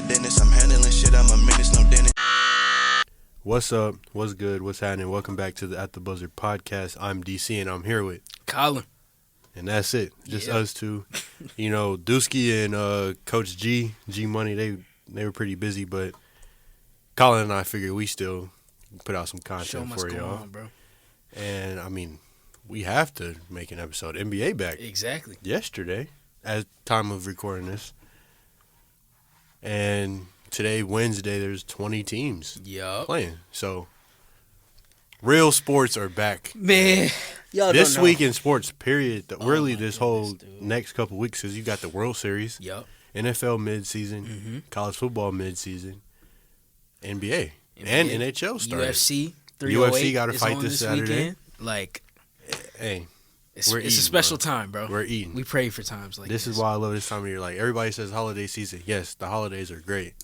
dentist. I'm handling shit, I'm a menace, no dentist. What's up? What's good? What's happening? Welcome back to the At the Buzzer podcast. I'm DC and I'm here with Collin. And that's it. Just us two. You know, Dusky and Coach G Money, they were pretty busy, but Collin and I figured we still put out some content for y'all. On, bro. And I mean, we have to make an episode. NBA back. Exactly. Yesterday, at time of recording this. And today, Wednesday, there's 20 teams playing. So, real sports are back. Man, y'all this don't know. week in sports, period. Really, this whole next couple weeks, because you got the World Series, NFL midseason, college football midseason, NBA, and NHL started. UFC 308 UFC got to fight this Saturday. Weekend. Like, hey, it's a special time, bro. We're eating. We pray for times like this. This is why I love this time of year. Like, everybody says holiday season. Yes, the holidays are great,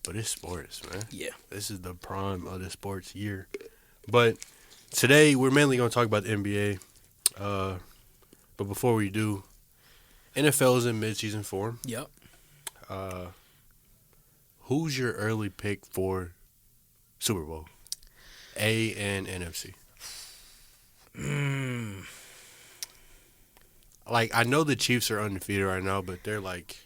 but it's sports, man. Yeah. This is the prime of the sports year. But today, we're mainly going to talk about the NBA. But before we do, NFL is in midseason form. Yep. Who's your early pick for Super Bowl? A and NFC. Like, I know the Chiefs are undefeated right now, but they're like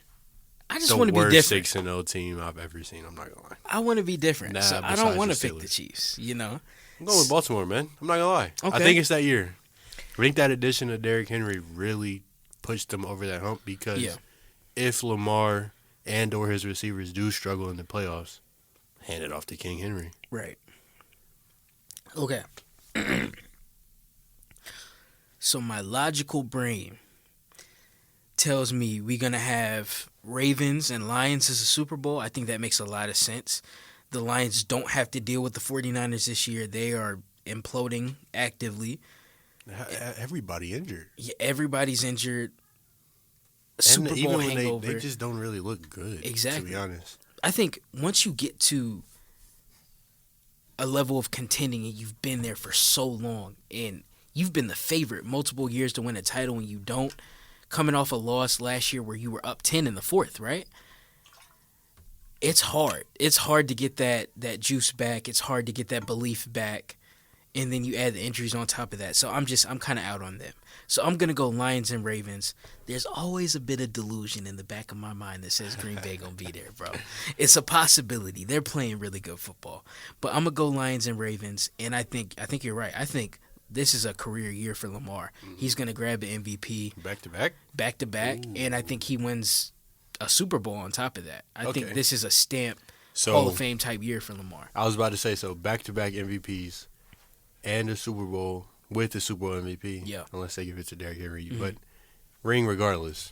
I just the want to be worst different. 6-0 team I've ever seen. I'm not going to lie. I want to be different. Nah, So I besides don't want the to pick Steelers. the Chiefs, you know? I'm going with Baltimore, man. I'm not going to lie. Okay. I think it's that year. I think that addition of Derrick Henry really pushed them over that hump because if Lamar and or his receivers do struggle in the playoffs, hand it off to King Henry. Right. Okay. So my logical brain tells me we're going to have Ravens and Lions as a Super Bowl. I think that makes a lot of sense. The Lions don't have to deal with the 49ers this year. They are imploding actively. Everybody injured. Yeah, everybody's injured. And Super even Bowl when hangover. they just don't really look good, Exactly. to be honest. I think once you get to a level of contending and you've been there for so long and you've been the favorite multiple years to win a title and you don't, coming off a loss last year where you were up 10 in the fourth, right? It's hard. It's hard to get that juice back. It's hard to get that belief back. And then you add the injuries on top of that. So I'm kind of out on them. So I'm going to go Lions and Ravens. There's always a bit of delusion in the back of my mind that says Green Bay going to be there, bro. It's a possibility. They're playing really good football. But I'm going to go Lions and Ravens. And I think you're right. I think this is a career year for Lamar. He's going to grab the MVP. Back-to-back? Back-to-back. And I think he wins a Super Bowl on top of that. I think this is a stamp Hall of Fame type year for Lamar. I was about to say, so back-to-back MVPs and a Super Bowl with the Super Bowl MVP. Yeah. Unless they give it to Derrick Henry. But ring regardless.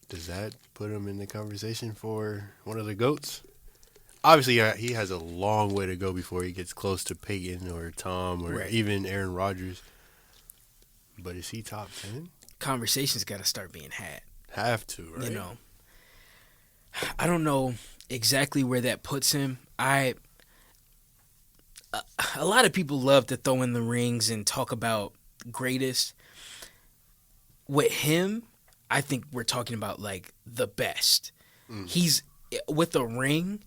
Does that put him in the conversation for one of the GOATs? Obviously, he has a long way to go before he gets close to Peyton or Tom or even Aaron Rodgers. But is he top 10? Conversations got to start being had. Have to, right? You know, I don't know exactly where that puts him. A lot of people love to throw in the rings and talk about greatest. With him, I think we're talking about like the best. He's with a ring,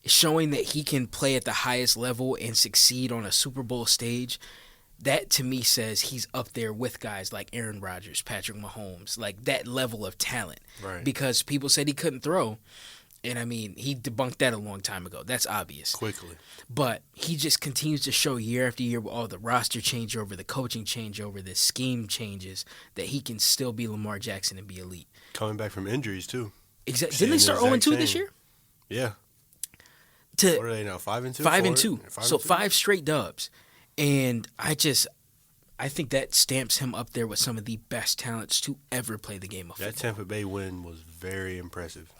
showing that he can play at the highest level and succeed on a Super Bowl stage. That to me says he's up there with guys like Aaron Rodgers, Patrick Mahomes, like that level of talent. Right. Because people said he couldn't throw. And, I mean, he debunked that a long time ago. That's obvious. Quickly. But he just continues to show year after year with all the roster changeover, the coaching changeover, the scheme changes, that he can still be Lamar Jackson and be elite. Coming back from injuries, too. Exactly. Didn't they start 0-2 this year? Yeah. What are they now, 5-2? 5-2. So 5 straight dubs. And I think that stamps him up there with some of the best talents to ever play the game of football. That Tampa Bay win was very impressive.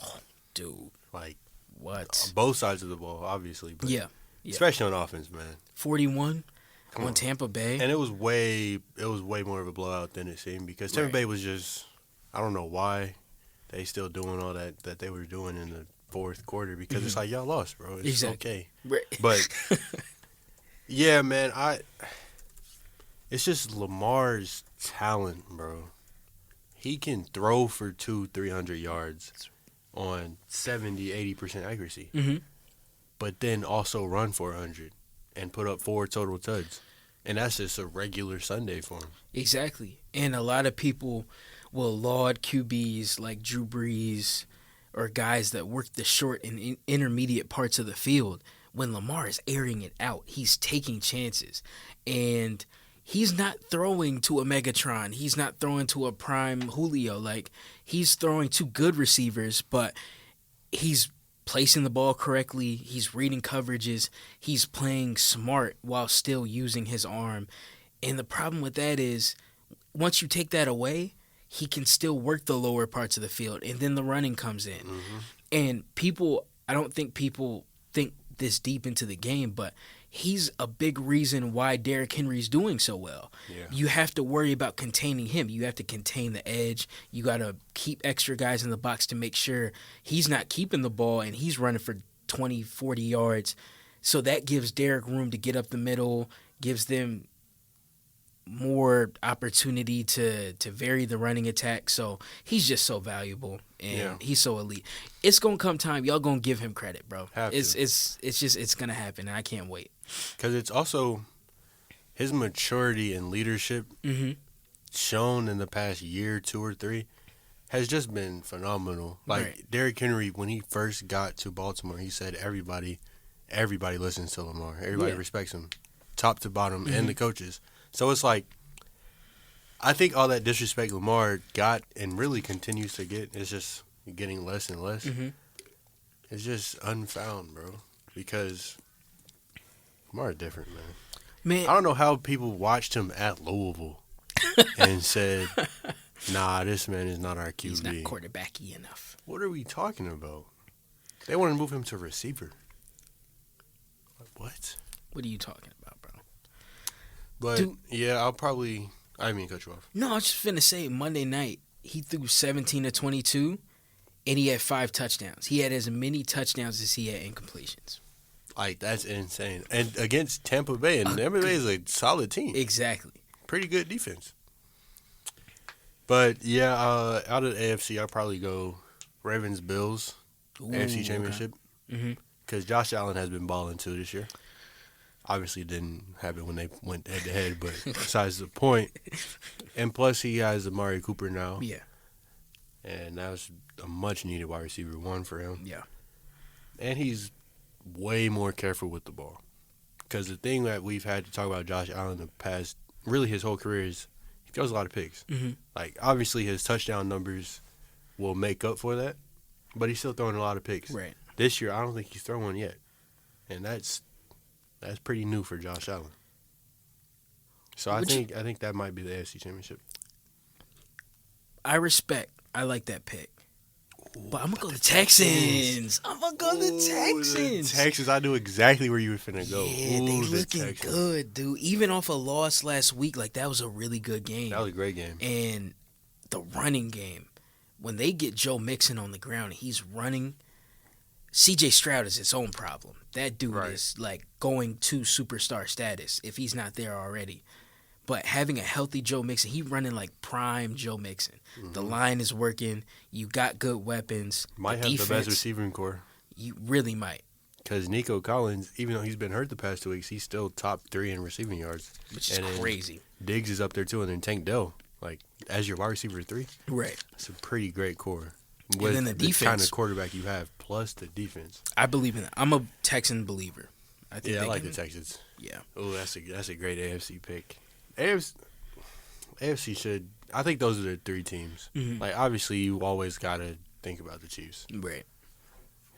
Dude. Like, what? Both sides of the ball, obviously. But yeah. Especially on offense, man. 41 on Tampa Bay. And it was way more of a blowout than it seemed because Tampa Bay was just, I don't know why they still doing all that they were doing in the fourth quarter because it's like, y'all lost, bro. It's okay. But, yeah, man, it's just Lamar's talent, bro. He can throw for 200-300 yards. on 70-80% accuracy. Mm-hmm. But then also run for 100 and put up 4 total tuds. And that's just a regular Sunday for him. Exactly. And a lot of people will laud QBs like Drew Brees or guys that work the short and intermediate parts of the field. When Lamar is airing it out, he's taking chances. And he's not throwing to a Megatron. He's not throwing to a prime Julio. Like, he's throwing to good receivers, but he's placing the ball correctly. He's reading coverages. He's playing smart while still using his arm. And the problem with that is once you take that away, he can still work the lower parts of the field, and then the running comes in. Mm-hmm. And I don't think people think this deep into the game, but he's a big reason why Derrick Henry's doing so well. Yeah. You have to worry about containing him. You have to contain the edge. You got to keep extra guys in the box to make sure he's not keeping the ball and he's running for 20, 40 yards. So that gives Derrick room to get up the middle, gives them more opportunity to vary the running attack. So he's just so valuable and he's so elite. It's gonna come time. Y'all gonna give him credit, bro. It's gonna happen, and I can't wait. Because it's also his maturity and leadership shown in the past year, 2 or 3, has just been phenomenal. Like Derrick Henry, when he first got to Baltimore, he said everybody listens to Lamar. Everybody respects him, top to bottom, and the coaches. So it's like, I think all that disrespect Lamar got and really continues to get is just getting less and less. Mm-hmm. It's just unfound, bro. Because Lamar is different, man. I don't know how people watched him at Louisville and said, nah, this man is not our QB. He's not quarterbacky enough. What are we talking about? They want to move him to receiver. What? What are you talking about, bro? But, I didn't mean to cut you off. No, I was just finna say, Monday night, he threw 17 of 22, and he had 5 touchdowns. He had as many touchdowns as he had incompletions. Like, that's insane. And against Tampa Bay, and Tampa Bay is a solid team. Exactly. Pretty good defense. But, out of the AFC, I'll probably go Ravens-Bills, AFC Championship. Because Josh Allen has been balling, too, this year. Obviously, it didn't happen when they went head-to-head, but besides the point. And plus, he has Amari Cooper now. Yeah. And that was a much-needed wide receiver 1 for him. Yeah. And he's way more careful with the ball. Because the thing that we've had to talk about Josh Allen the past, really his whole career, is he throws a lot of picks. Mm-hmm. Like, obviously, his touchdown numbers will make up for that, but he's still throwing a lot of picks. Right. This year, I don't think he's thrown one yet. And that's pretty new for Josh Allen. So I think that might be the AFC Championship. I like that pick. But I'm going to go the Texans. I'm going to go the Texans. The Texans, I knew exactly where you were finna go. Yeah, they looking good, dude. Even off a loss last week, like, that was a really good game. That was a great game. And the running game, when they get Joe Mixon on the ground, he's running. C.J. Stroud is its own problem. That dude is, like, going to superstar status if he's not there already. But having a healthy Joe Mixon, he running like prime Joe Mixon. Mm-hmm. The line is working. You got good weapons. Might have the best receiving core. You really might. Because Nico Collins, even though he's been hurt the past 2 weeks, he's still top 3 in receiving yards. Which is crazy. Diggs is up there, too, and then Tank Dell, like, as your wide receiver 3. Right. It's a pretty great core. With and then the defense. The kind of quarterback you have, plus the defense. I believe in that. I'm a Texan believer. I like the Texans. Yeah. Oh, that's a great AFC pick. AFC should. I think those are the 3 teams. Mm-hmm. Like, obviously, you always got to think about the Chiefs. Right.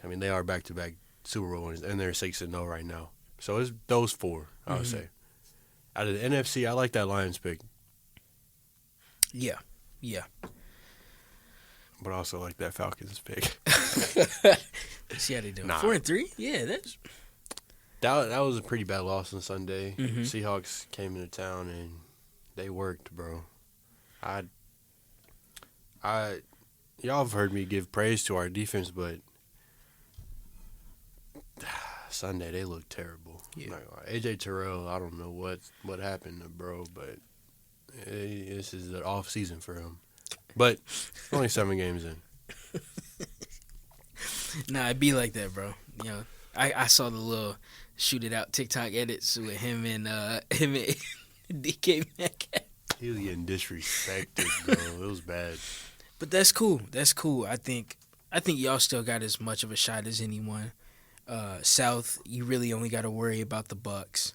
I mean, they are back-to-back Super Bowl winners, and they're 6-0 right now. So it's those 4, I would say. Out of the NFC, I like that Lions pick. Yeah. Yeah. But I also like that Falcons pick. See how they doing. 4-3? Yeah, that's. That was a pretty bad loss on Sunday. Mm-hmm. Seahawks came into town and they worked, bro. Y'all have heard me give praise to our defense, but Sunday they looked terrible. Yeah. AJ Terrell, I don't know what happened to bro, but this is an off season for him. But only 7 games in. Nah, it be like that, bro. You know, I saw the little shoot it out TikTok edits with him and DK Metcalf. He was getting disrespected, bro. It was bad. But that's cool. That's cool. I think y'all still got as much of a shot as anyone. South, you really only got to worry about the Bucks.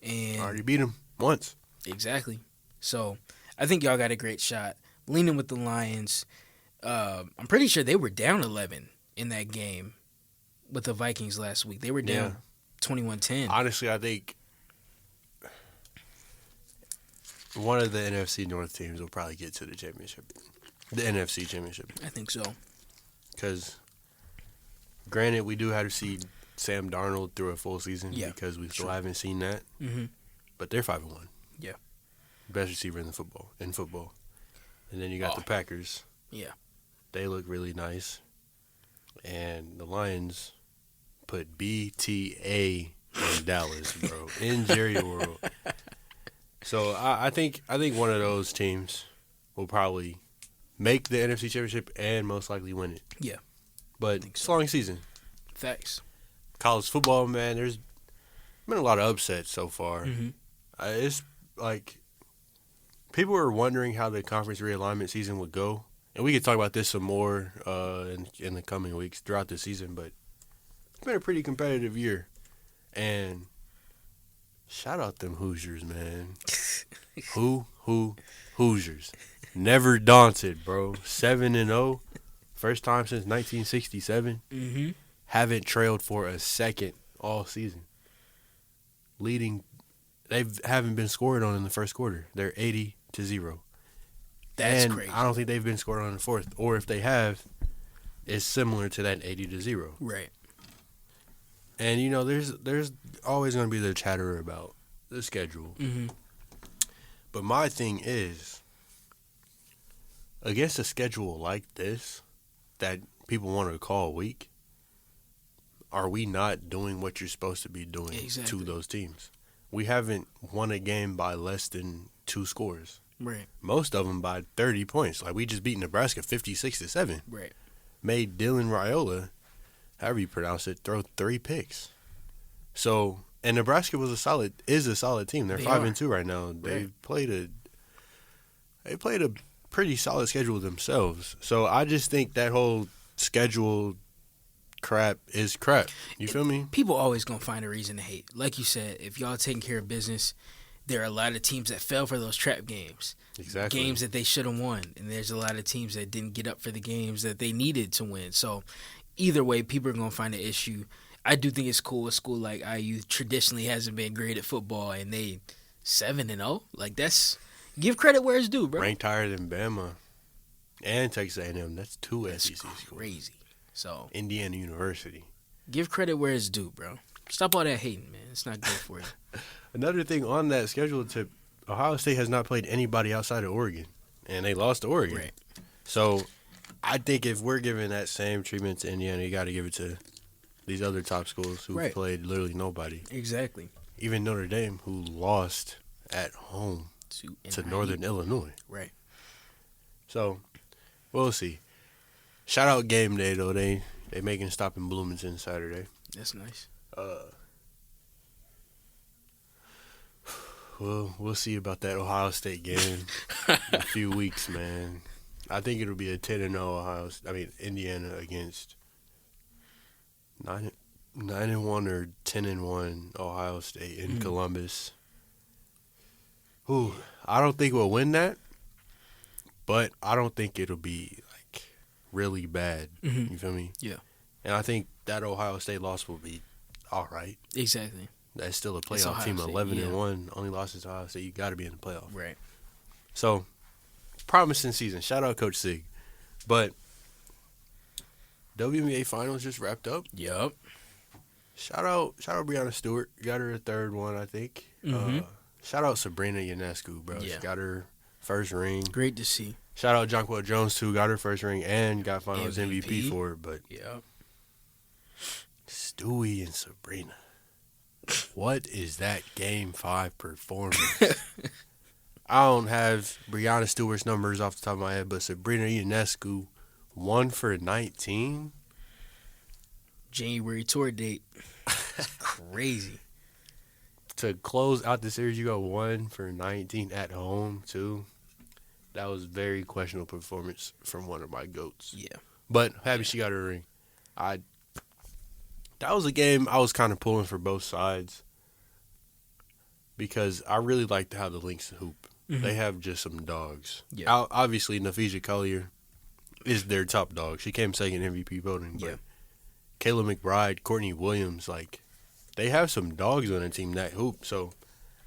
And Already beat him once. Exactly. So I think y'all got a great shot. Leaning with the Lions. I'm pretty sure they were down 11 in that game with the Vikings last week. They were down 21-10. Honestly, I think one of the NFC North teams will probably get to the championship. The NFC championship. I think so. Because, granted, we do have to see Sam Darnold through a full season because we still haven't seen that. Mm-hmm. But they're 5-1. Yeah. Best receiver in football. And then you got the Packers. Yeah. They look really nice. And the Lions put BTA in Dallas, bro. In Jerry World. So I think one of those teams will probably make the NFC Championship and most likely win it. Yeah. But it's a long season. Facts. College football, man, there's been a lot of upsets so far. Mm-hmm. It's like people were wondering how the conference realignment season would go. And we could talk about this some more in the coming weeks throughout the season. But it's been a pretty competitive year. And shout out them Hoosiers, man. Hoosiers. Never daunted, bro. 7-0. First time since 1967. Mm-hmm. Haven't trailed for a second all season. Leading, they haven't been scored on in the first quarter. They're 80-0. That's crazy. I don't think they've been scored on in the fourth. Or if they have, it's similar to that 80-0. Right. And, you know, there's always going to be the chatter about the schedule. Mm-hmm. But my thing is, against a schedule like this that people want to call weak, are we not doing what you're supposed to be doing to those teams? We haven't won a game by less than 2 scores. Right. Most of them by 30 points. Like, we just beat Nebraska 56-7. Right. Made Dylan Raiola, however you pronounce it, throw 3 picks. So, and Nebraska is a solid team. They're 5-2 right now. Right. They played a pretty solid schedule themselves. So I just think that whole schedule crap is crap. You feel me? People always gonna find a reason to hate. Like you said, if y'all taking care of business, there are a lot of teams that fell for those trap games. Exactly. Games that they should have won. And there's a lot of teams that didn't get up for the games that they needed to win. So either way, people are gonna find an issue. I do think it's cool. A school like IU traditionally hasn't been great at football, and they 7-0. Like, that's give credit where it's due, bro. Ranked higher than Bama and Texas A&M. That's 2 SEC schools. Crazy. So Indiana University. Give credit where it's due, bro. Stop all that hating, man. It's not good for you. Another thing on that schedule tip, Ohio State has not played anybody outside of Oregon, and they lost to Oregon. Right. So I think if we're giving that same treatment to Indiana, you got to give it to these other top schools who played literally nobody. Exactly. Even Notre Dame, who lost at home to Northern Illinois. Right. So we'll see. Shout out game day though. They making stop in Bloomington Saturday. That's nice. Well, we'll see about that Ohio State game in a few weeks, man. I think it'll be a 10-0 Indiana against 9-1 or 10-1 Ohio State in Columbus. Ooh, I don't think we'll win that, but I don't think it'll be like really bad. Mm-hmm. You feel me? Yeah. And I think that Ohio State loss will be all right. Exactly. That's still a playoff team. 11-1, only losses to Ohio State. You got to be in the playoff. Right. So, promising season. Shout out Coach Sig. But WNBA Finals just wrapped up. Yup. Shout out Breonna Stewart. Got her a third one, I think. Mm-hmm. Shout out Sabrina Ionescu, bro. Yeah. She got her first ring. Great to see. Shout out Jonquel Jones, too. Got her first ring and got Finals MVP for it. But Stewie and Sabrina. What is that Game 5 performance? I don't have Breonna Stewart's numbers off the top of my head, but Sabrina Ionescu 1 for 19. January tour date. It's crazy. To close out the series, you go 1-for-19 at home too. That was very questionable performance from one of my GOATs. Yeah. But happy she got her ring. That was a game I was kind of pulling for both sides because I really liked how the Lynx hoop. Mm-hmm. They have just some dogs. Yeah. Obviously, Nafisa Collier is their top dog. She came second MVP voting. But Yeah. Kayla McBride, Courtney Williams, like, they have some dogs on the team that hoop. So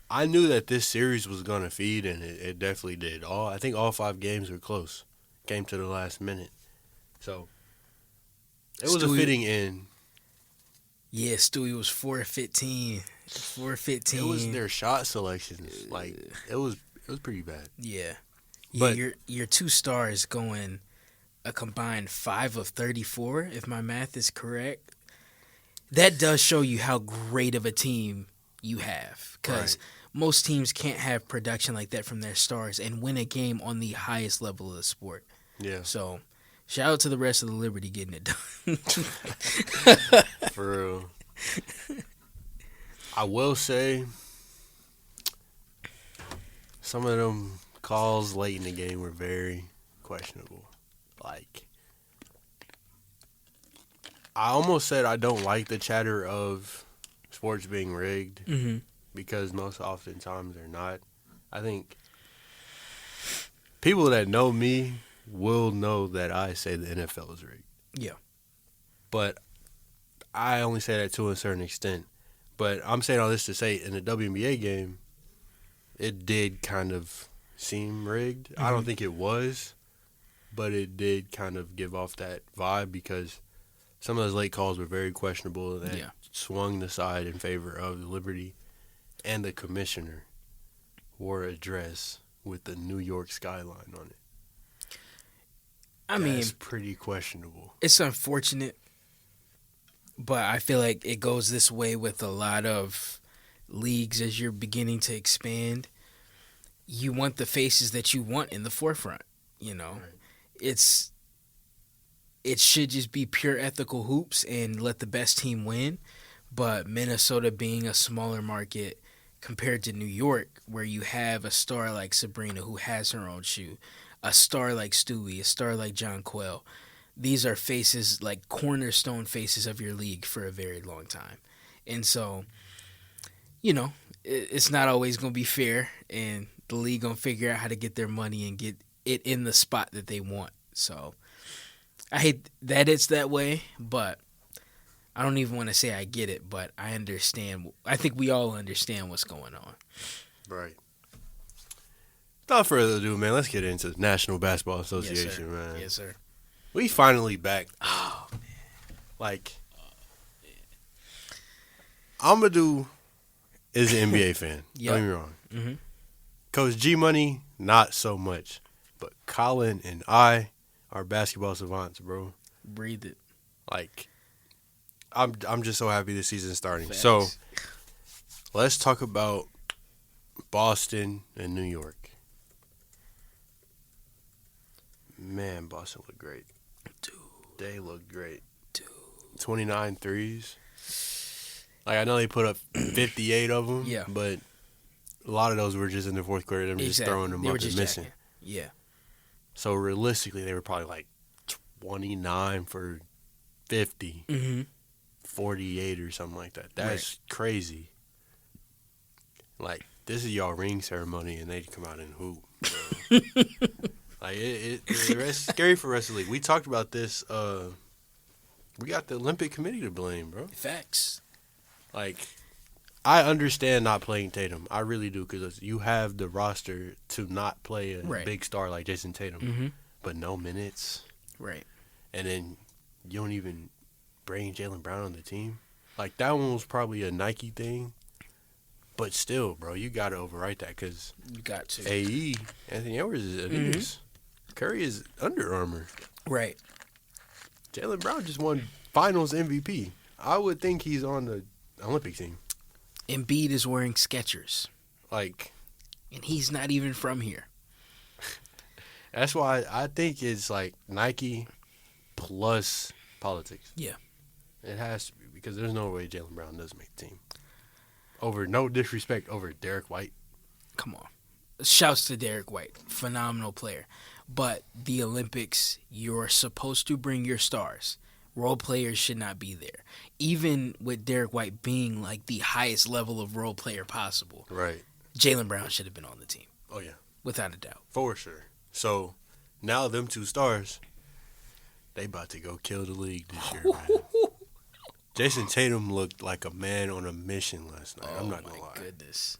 I knew that this series was going to feed, and it definitely did. I think all 5 games were close. Came to the last minute. So it was a fitting end. Yeah, Stewie was 4-15. 4-15. It was their shot selections. Like, it was pretty bad. Yeah. But your 2 stars going a combined 5 of 34, if my math is correct. That does show you how great of a team you have. Because most teams can't have production like that from their stars and win a game on the highest level of the sport. Yeah. So, shout out to the rest of the Liberty getting it done. For real. I will say some of them calls late in the game were very questionable. Like, I almost said I don't like the chatter of sports being rigged because most oftentimes they're not. I think people that know me will know that I say the NFL is rigged. Yeah. But I only say that to a certain extent. But I'm saying all this to say in the WNBA game, it did kind of seem rigged. I don't think it was, but it did kind of give off that vibe because some of those late calls were very questionable that swung the side in favor of the Liberty, and the commissioner wore a dress with the New York skyline on it. That's pretty questionable. It's unfortunate, but I feel like it goes this way with a lot of leagues as you're beginning to expand. You want the faces that you want in the forefront, you know. Right. It should just be pure ethical hoops and let the best team win. But Minnesota being a smaller market compared to New York, where you have a star like Sabrina who has her own shoe, a star like Stewie, a star like John Quell, these are faces, like cornerstone faces of your league for a very long time. And so, you know, it's not always going to be fair, and the league going to figure out how to get their money and get it in the spot that they want. So I hate that it's that way, but I don't even want to say I get it, but I understand. I think we all understand what's going on. Right. Without further ado, man, let's get into the National Basketball Association, man. Yes, sir. We finally back. Oh, man. Like, Amadou is an NBA fan. Yep. Don't get me wrong. Mm-hmm. Coach G Money, not so much. But Collin and I are basketball savants, bro. Breathe it. Like, I'm just so happy this season's starting. Facts. So, let's talk about Boston and New York. Man, Boston looked great. Dude. They looked great. Dude. 29 threes. Like, I know they put up 58 of them, but a lot of those were just in the fourth quarter. They were just throwing them up and missing. Jacking. Yeah. So, realistically, they were probably like 29 for 50, 48 or something like that. That's crazy. Like, this is y'all ring ceremony, and they come out and hoop. Like, it's scary for the rest of the league. We talked about this. We got the Olympic Committee to blame, bro. Facts. Like, I understand not playing Tatum. I really do, because you have the roster to not play a big star like Jason Tatum, but no minutes. Right. And then you don't even bring Jaylen Brown on the team. Like, that one was probably a Nike thing. But still, bro, you got to overwrite that, because you got to. AE, Anthony Edwards is Adidas. Curry is Under Armour. Right. Jaylen Brown just won Finals MVP. I would think he's on the Olympic team. Embiid is wearing Skechers. Like, and he's not even from here. That's why I think it's like Nike plus politics. Yeah. It has to be because there's no way Jaylen Brown does make the team. Over no disrespect over Derek White. Come on. Shouts to Derek White. Phenomenal player. But the Olympics, you're supposed to bring your stars. Role players should not be there. Even with Derek White being like the highest level of role player possible. Right. Jaylen Brown should have been on the team. Oh, yeah. Without a doubt. For sure. So, now them two stars, they about to go kill the league this year, man. Jason Tatum looked like a man on a mission last night. I'm not going to lie. Oh, my goodness.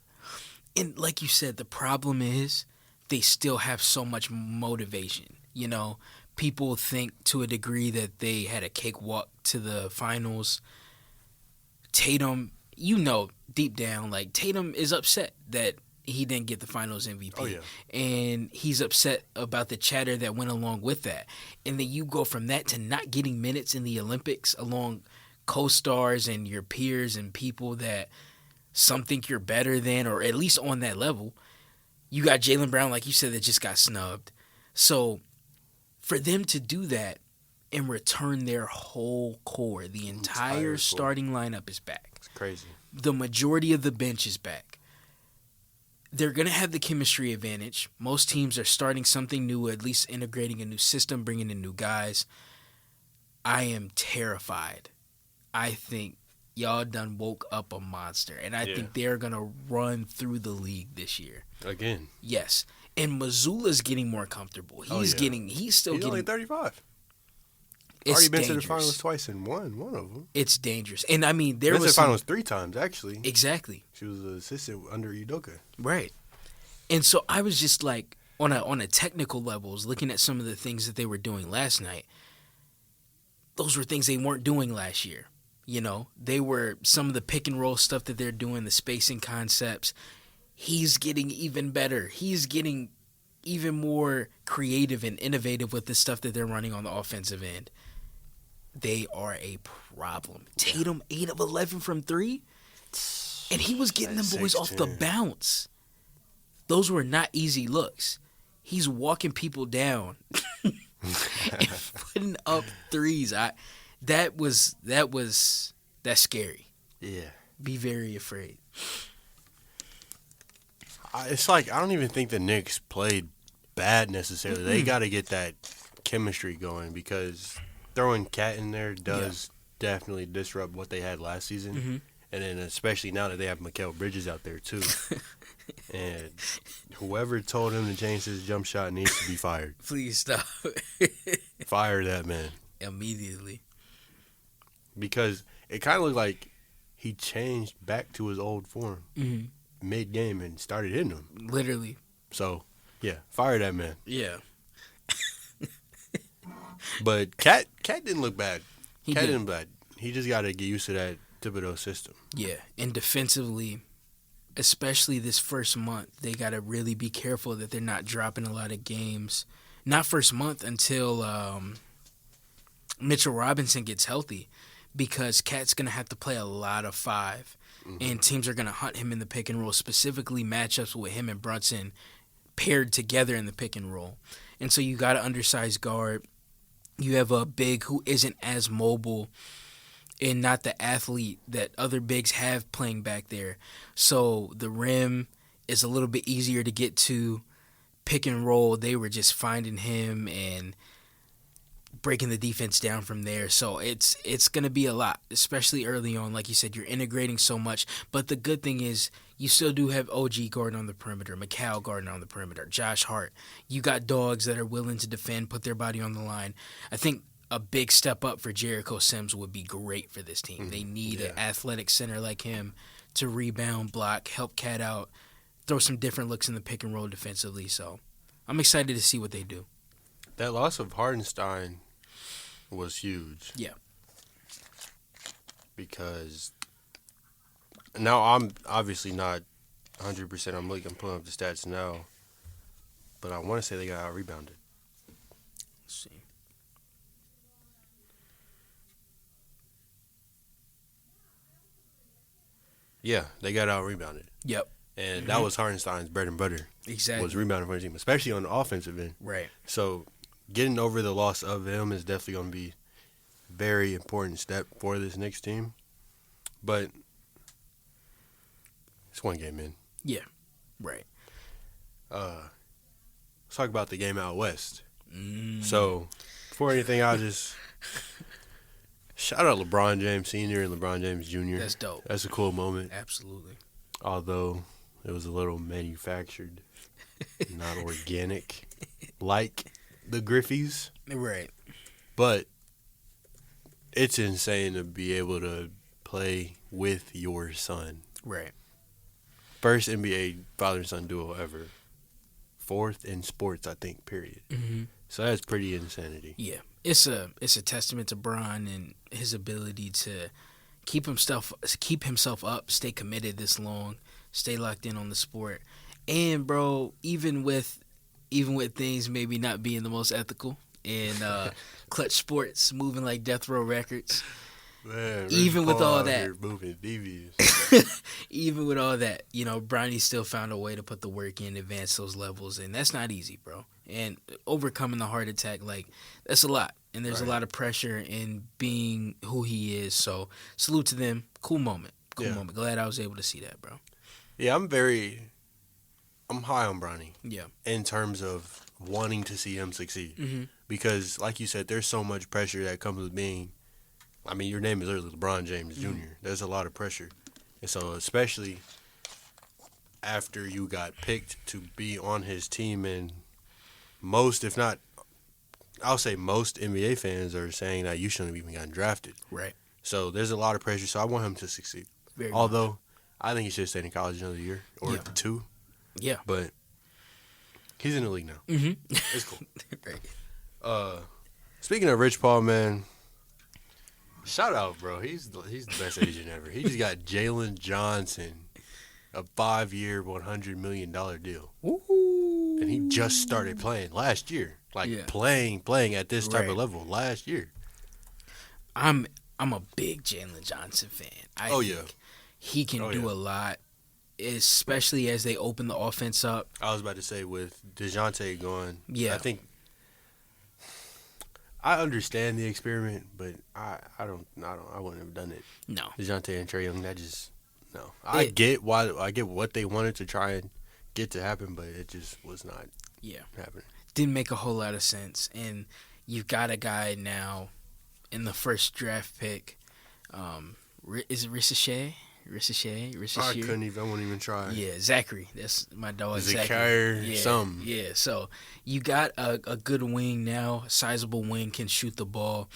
And like you said, the problem is they still have so much motivation. You know, people think to a degree that they had a cakewalk to the finals. Tatum, you know, deep down, like Tatum is upset that he didn't get the finals MVP. Oh, yeah. And he's upset about the chatter that went along with that. And then you go from that to not getting minutes in the Olympics along co-stars and your peers and people that some think you're better than, or at least on that level. You got Jaylen Brown, like you said, that just got snubbed. So for them to do that and return their whole core, the entire starting lineup is back. It's crazy. The majority of the bench is back. They're going to have the chemistry advantage. Most teams are starting something new, at least integrating a new system, bringing in new guys. I am terrified. I think y'all done woke up a monster, and I think they're going to run through the league this year. Again. Yes. And Missoula's getting more comfortable. He's only 35. It's already been dangerous. to the finals twice and won one of them. It's dangerous. And I mean, there been was to the finals 3 times, actually. Exactly. She was an assistant under Udoka. Right. And so I was just like, on a technical levels, looking at some of the things that they were doing last night, those were things they weren't doing last year. You know, they were some of the pick and roll stuff that they're doing, the spacing concepts. He's getting even better. He's getting even more creative and innovative with the stuff that they're running on the offensive end. They are a problem. Tatum, 8 of 11 from 3. And he was getting them boys off the bounce. Those were not easy looks. He's walking people down and putting up threes. That's scary. Yeah. Be very afraid. It's like, I don't even think the Knicks played bad necessarily. They got to get that chemistry going because throwing Cat in there does definitely disrupt what they had last season. Mm-hmm. And then especially now that they have Mikal Bridges out there too. And whoever told him to change his jump shot needs to be fired. Please stop. Fire that man. Immediately. Because it kind of looked like he changed back to his old form mid-game and started hitting them. Literally. So, yeah, fire that man. Yeah. But Cat didn't look bad. Cat didn't look bad. He just got to get used to that Thibodeau system. Yeah, and defensively, especially this first month, they got to really be careful that they're not dropping a lot of games. Not first month until Mitchell Robinson gets healthy, because Cat's going to have to play a lot of 5, and teams are going to hunt him in the pick and roll, specifically matchups with him and Brunson paired together in the pick and roll. And so you got an undersized guard. You have a big who isn't as mobile and not the athlete that other bigs have playing back there. So the rim is a little bit easier to get to. Pick and roll, they were just finding him and breaking the defense down from there. So it's going to be a lot, especially early on. Like you said, you're integrating so much. But the good thing is you still do have OG guarding on the perimeter, Mikal guarding on the perimeter, Josh Hart. You got dogs that are willing to defend, put their body on the line. I think a big step up for Jericho Sims would be great for this team. They need an athletic center like him to rebound, block, help Cat out, throw some different looks in the pick and roll defensively. So I'm excited to see what they do. That loss of Hardenstein was huge. Yeah. Because now I'm obviously not 100%. I'm pulling up the stats now. But I want to say they got out-rebounded. Let's see. Yeah, they got out-rebounded. Yep. And that was Hardenstein's bread and butter. Exactly. Was rebounding for the team, especially on the offensive end. Right. So getting over the loss of him is definitely going to be very important step for this Knicks team. But it's one game in. Yeah, right. Let's talk about the game out west. So, before anything, I'll just shout out LeBron James Sr. and LeBron James Jr. That's dope. That's a cool moment. Absolutely. Although it was a little manufactured, not organic, like the Griffies. Right. But it's insane to be able to play with your son. Right. First NBA father and son duo ever. Fourth in sports, I think, period. Mm-hmm. So that's pretty insanity. Yeah. It's a testament to Bron and his ability to keep himself up, stay committed this long, stay locked in on the sport. And bro, even with things maybe not being the most ethical and Clutch Sports moving like Death Row Records. Man, even with all that, moving devious. even with all that, Bronny still found a way to put the work in, advance those levels, and that's not easy, bro. And overcoming the heart attack, that's a lot, and there's a lot of pressure in being who he is. So salute to them. Cool moment. Moment. Glad I was able to see that, bro. Yeah, I'm high on Bronny. Yeah. In terms of wanting to see him succeed, Mm-hmm. because like you said, there's so much pressure that comes with being. I mean, your name is literally LeBron James Jr. Mm-hmm. There's a lot of pressure. And so, especially after you got picked to be on his team, and most, if not, I'll say most NBA fans are saying that you shouldn't have even gotten drafted. Right. So, there's a lot of pressure. So, I want him to succeed. Very Although, much. I think he should stay in college another year or two. Yeah. But he's in the league now. Mm-hmm. It's cool. Right. Speaking of Rich Paul, man. Shout out, bro. He's the best agent ever. He just got Jalen Johnson a 5-year, $100 million deal. Ooh. And he just started playing last year. Playing at this type of level last year. I'm a big Jalen Johnson fan. I think he can do a lot, especially as they open the offense up. I was about to say, with DeJounte going, yeah. I think I understand the experiment, but I wouldn't have done it. No. DeJounte and Trae Young, no. I get what they wanted to try and get to happen, but it just was not happening. Didn't make a whole lot of sense. And you've got a guy now in the first draft pick. Is it Ricochet? I won't even try. Yeah, Zachary. That's my dog, Zachary. Something. Yeah, so you got a good wing now, a sizable wing, can shoot the ball.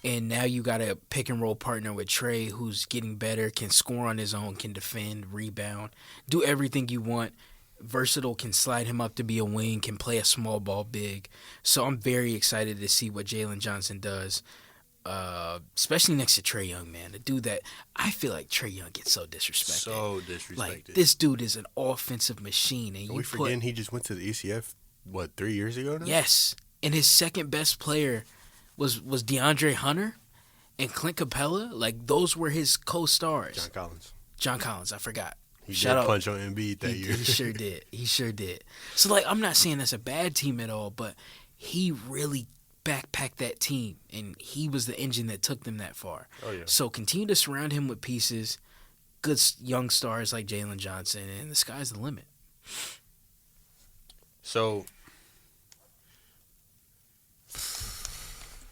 And now you got a pick and roll partner with Trae who's getting better, can score on his own, can defend, rebound, do everything you want. Versatile, can slide him up to be a wing, can play a small ball big. So I'm very excited to see what Jalen Johnson does. Especially next to Trae Young, man. The dude that I feel like Trae Young gets so disrespected. So disrespected. Like, this dude is an offensive machine. And we forgetting he just went to the ECF, 3 years ago now? Yes. And his second best player was DeAndre Hunter and Clint Capella. Like, those were his co-stars. John Collins, I forgot. He did punch on Embiid that year. He sure did. So, like, I'm not saying that's a bad team at all, but he really backpack that team, and he was the engine that took them that far. Oh, yeah. So continue to surround him with pieces, good young stars like Jalen Johnson, and the sky's the limit. So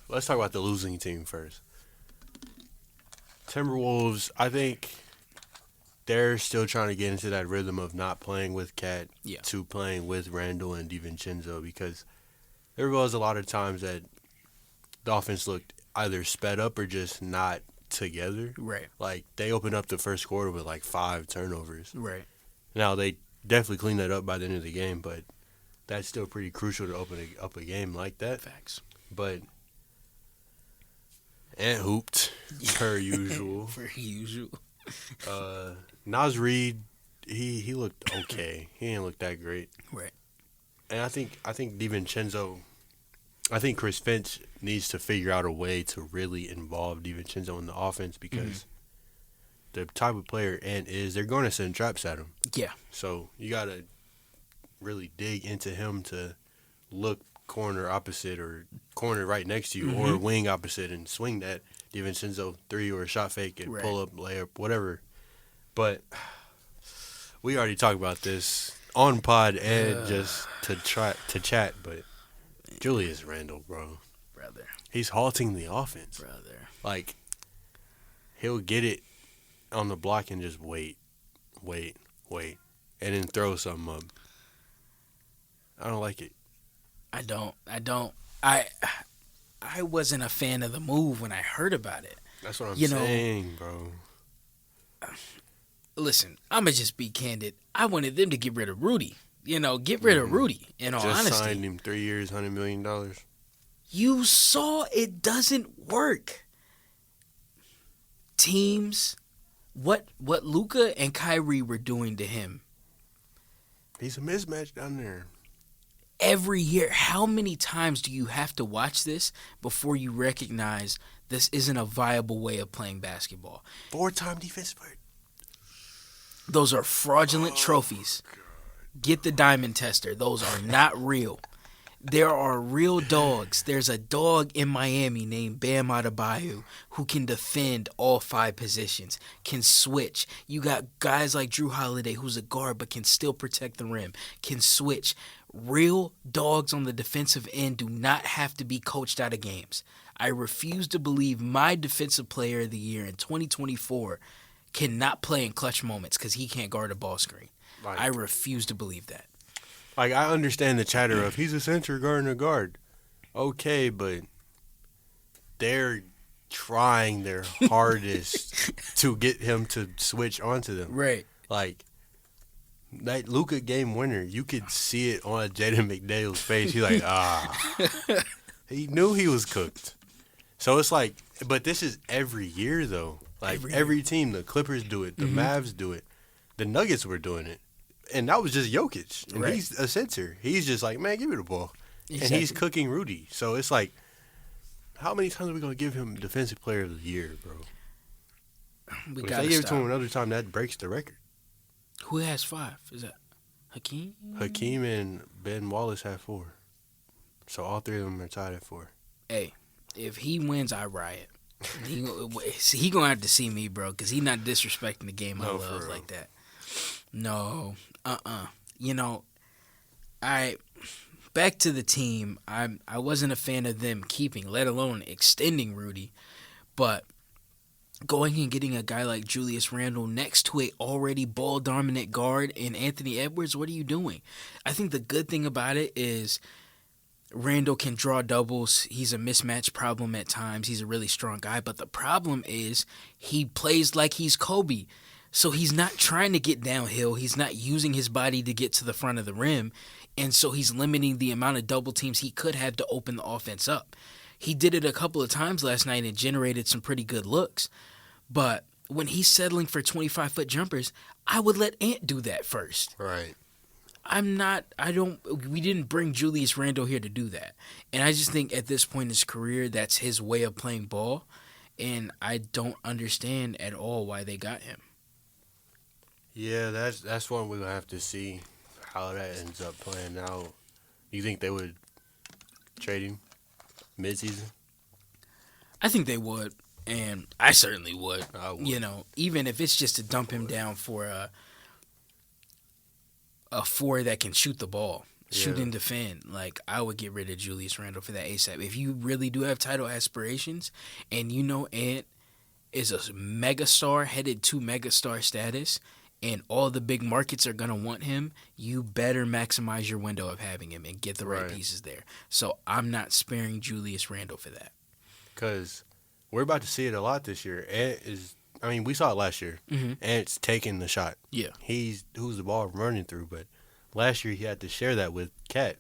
let's talk about the losing team first. Timberwolves, I think they're still trying to get into that rhythm of not playing with Cat to playing with Randall and DiVincenzo, because there was a lot of times that the offense looked either sped up or just not together. Right. Like, they opened up the first quarter with 5 turnovers. Right. Now, they definitely cleaned that up by the end of the game, but that's still pretty crucial to open up a game like that. Facts. But and hooped per usual. Naz Reid, he looked okay. He didn't look that great. Right. And I think DiVincenzo, I think Chris Finch needs to figure out a way to really involve DiVincenzo in the offense, because the type of player Ant is, they're going to send traps at him. Yeah. So you got to really dig into him to look corner opposite or corner right next to you or wing opposite and swing that DiVincenzo 3 or a shot fake and pull up, layup, whatever. But we already talked about this on pod and just to chat, but Julius Randle, brother. He's halting the offense. Like, he'll get it on the block and just wait, and then throw something up. I don't like it. I don't. I wasn't a fan of the move when I heard about it. That's what I'm saying, bro. Listen, I'ma just be candid. I wanted them to get rid of Rudy. Get rid of Rudy. In all honesty, just signed him 3 years, $100 million. You saw it doesn't work. Teams, what Luka and Kyrie were doing to him. He's a mismatch down there. Every year, how many times do you have to watch this before you recognize this isn't a viable way of playing basketball? 4-time defensive player. Those are fraudulent trophies. God. Get the diamond tester. Those are not real. There are real dogs. There's a dog in Miami named Bam Adebayo who can defend all 5 positions, can switch. You got guys like Drew Holiday who's a guard but can still protect the rim, can switch. Real dogs on the defensive end do not have to be coached out of games. I refuse to believe my defensive player of the year in 2024 cannot play in clutch moments because he can't guard a ball screen. I refuse to believe that. Like, I understand the chatter of he's a center guarding a guard. Okay, but they're trying their hardest to get him to switch onto them. Right. Like, that Luka game winner, you could see it on Jaden McDaniel's face. He's like, He knew he was cooked. So it's like, but this is every year, though. Like, every team, the Clippers do it, the Mavs do it, the Nuggets were doing it. And that was just Jokic. And he's a center. He's just like, man, give me the ball. Exactly. And he's cooking Rudy. So it's like, how many times are we going to give him Defensive Player of the Year, bro? If they give it to him another time, that breaks the record. Who has 5? Is that Hakeem? Hakeem and Ben Wallace have 4. So all 3 of them are tied at 4. Hey, if he wins, I riot. He going to have to see me, bro, because he's not disrespecting the game I love like that. No. Back to the team. I wasn't a fan of them keeping, let alone extending Rudy, but going and getting a guy like Julius Randle next to a already ball dominant guard in Anthony Edwards, what are you doing? I think the good thing about it is Randle can draw doubles. He's a mismatch problem at times. He's a really strong guy, but the problem is he plays like he's Kobe. So he's not trying to get downhill. He's not using his body to get to the front of the rim. And so he's limiting the amount of double teams he could have to open the offense up. He did it a couple of times last night and generated some pretty good looks. But when he's settling for 25-foot jumpers, I would let Ant do that first. Right. We didn't bring Julius Randle here to do that. And I just think at this point in his career, that's his way of playing ball. And I don't understand at all why they got him. Yeah, that's one we're going to have to see how that ends up playing out. You think they would trade him mid-season? I think they would, and I certainly would. I would. Even if it's just to dump him down for a 4 that can shoot the ball, shoot and defend. Like, I would get rid of Julius Randle for that ASAP. If you really do have title aspirations and Ant is a megastar headed to megastar status, and all the big markets are going to want him, you better maximize your window of having him and get the right pieces there. So I'm not sparing Julius Randle for that. Because we're about to see it a lot this year. We saw it last year. Ant's taking the shot. Yeah. He's who's the ball running through. But last year he had to share that with Cat,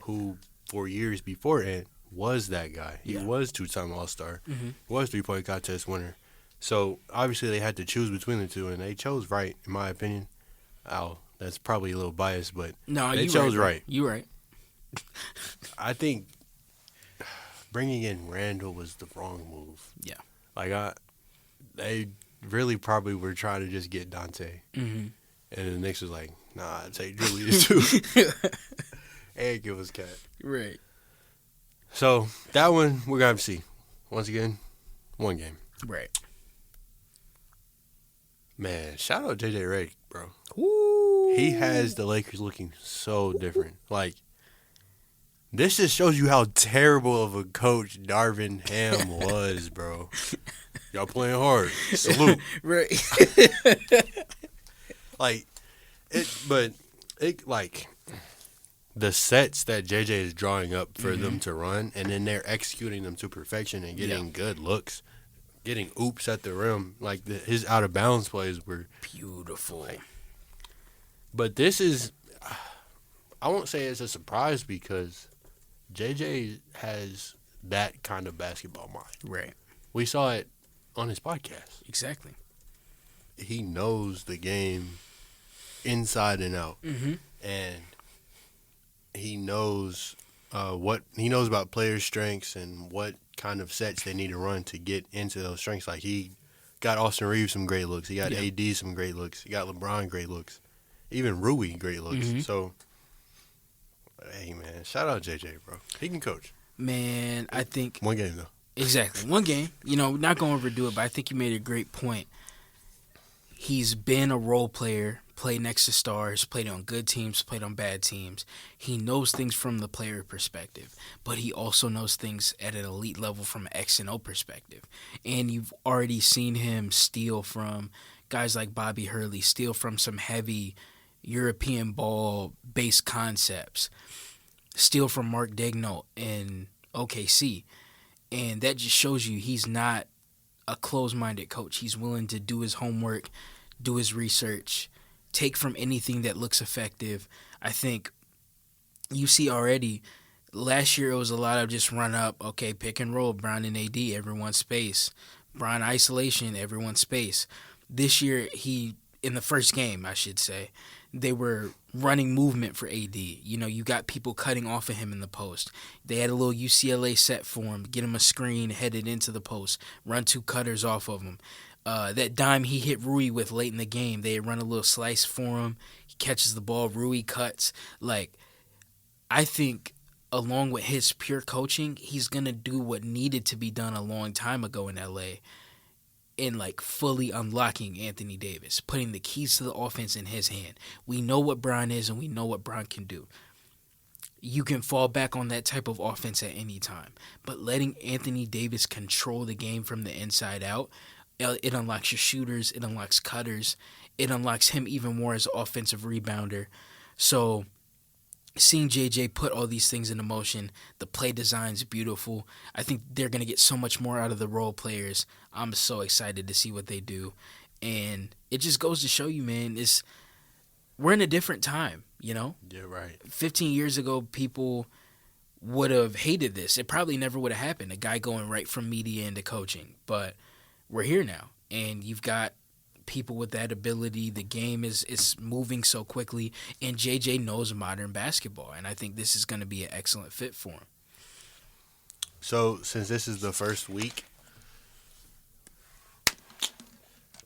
who for years before Ant was that guy. He was 2-time All-Star. Was 3-point contest winner. So, obviously, they had to choose between the two, and they chose right, in my opinion. That's probably a little biased, but they chose right. You're right. I think bringing in Randle was the wrong move. Yeah. Like, they really probably were trying to just get Dante. And the Knicks was like, nah, take Julius too. And give us Cat. Right. So that one we're gonna have to see. Once again, one game. Right. Man, shout out JJ Redick, bro. Ooh. He has the Lakers looking so different. Like, this just shows you how terrible of a coach Darvin Ham was, bro. Y'all playing hard. Salute. Right. Like, the sets that JJ is drawing up for them to run, and then they're executing them to perfection and getting good looks, getting oops at the rim. Like, his out of bounds plays were beautiful. But this is, I won't say it's a surprise because JJ has that kind of basketball mind. Right. We saw it on his podcast. Exactly. He knows the game inside and out. Mm-hmm. And he knows he knows about players' strengths and what kind of sets they need to run to get into those strengths. Like, he got Austin Reeves some great looks. He got AD some great looks. He got LeBron great looks. Even Rui great looks. Mm-hmm. So, hey, man, shout out JJ, bro. He can coach. Man, I think One game, though. Exactly. One game. Not going to overdo it, but I think you made a great point. He's been a role player, played next to stars, played on good teams, played on bad teams. He knows things from the player perspective, but he also knows things at an elite level from an X and O perspective. And you've already seen him steal from guys like Bobby Hurley, steal from some heavy European ball-based concepts, steal from Mark Daigneault in OKC. And that just shows you he's not a closed-minded coach. He's willing to do his homework, do his research, take from anything that looks effective. I think you see already, last year it was a lot of just run up, okay, pick and roll, Brown and AD, everyone's space. Brown isolation, everyone's space. This year, in the first game, I should say, they were running movement for AD. You got people cutting off of him in the post. They had a little UCLA set for him, get him a screen headed into the post, run two cutters off of him. That dime he hit Rui with late in the game, they run a little slice for him. He catches the ball, Rui cuts. Like, I think along with his pure coaching, he's going to do what needed to be done a long time ago in LA. In fully unlocking Anthony Davis, putting the keys to the offense in his hand. We know what Brown is and we know what Brown can do. You can fall back on that type of offense at any time. But letting Anthony Davis control the game from the inside out, it unlocks your shooters, it unlocks cutters, it unlocks him even more as an offensive rebounder. So seeing JJ put all these things into motion, the play design's beautiful. I think they're going to get so much more out of the role players. I'm so excited to see what they do. And it just goes to show you, man, we're in a different time, Yeah, right. 15 years ago, people would have hated this. It probably never would have happened, a guy going right from media into coaching. But we're here now, and you've got people with that ability. The game is moving so quickly, and JJ knows modern basketball, and I think this is going to be an excellent fit for him. So, since this is the first week,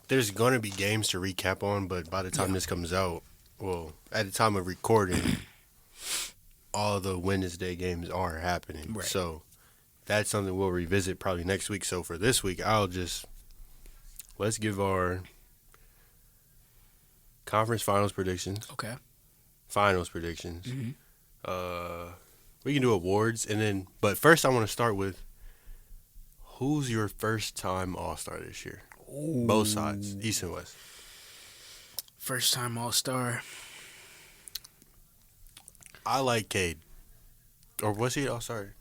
there's going to be games to recap on, but by the time this comes out, well, at the time of recording, all the Wednesday games are happening. Right. So, that's something we'll revisit probably next week. So, for this week, let's give our conference finals predictions. Okay. Finals predictions. Mm-hmm. We can do awards, but first I want to start with who's your first time All-Star this year? Ooh. Both sides, East and West. First time All-Star. I like Cade. Or was he All-Star?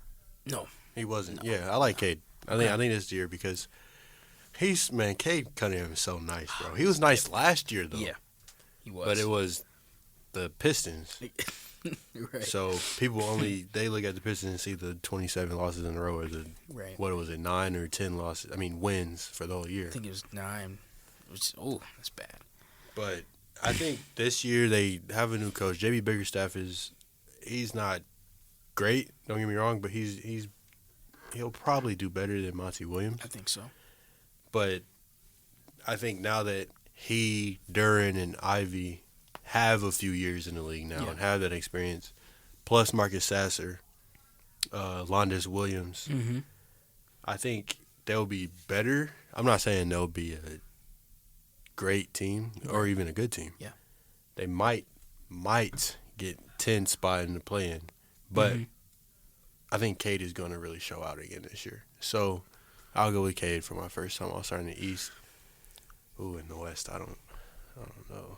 No. He wasn't. No. Yeah, I like Cade. I think this year because Cade Cunningham is so nice, bro. He was nice last year though. Yeah, he was. But it was the Pistons. Right. So people they look at the Pistons and see the 27 losses in a row or the Right. what was it, 9 or 10 losses? I mean wins for the whole year. I think it was 9. That's bad. But I think this year they have a new coach. JB Biggerstaff he's not great. Don't get me wrong, but he'll probably do better than Monty Williams. I think so. But I think now that he, Duran, and Ivy have a few years in the league now and have that experience, plus Marcus Sasser, Londis Williams. Mm-hmm. I think they'll be better. I'm not saying they'll be a great team or even a good team. Yeah. They might get 10 spot in the play-in, but I think Cade is going to really show out again this year. So I'll go with Cade for my first time All-Star in the East. Ooh, in the West, I don't know.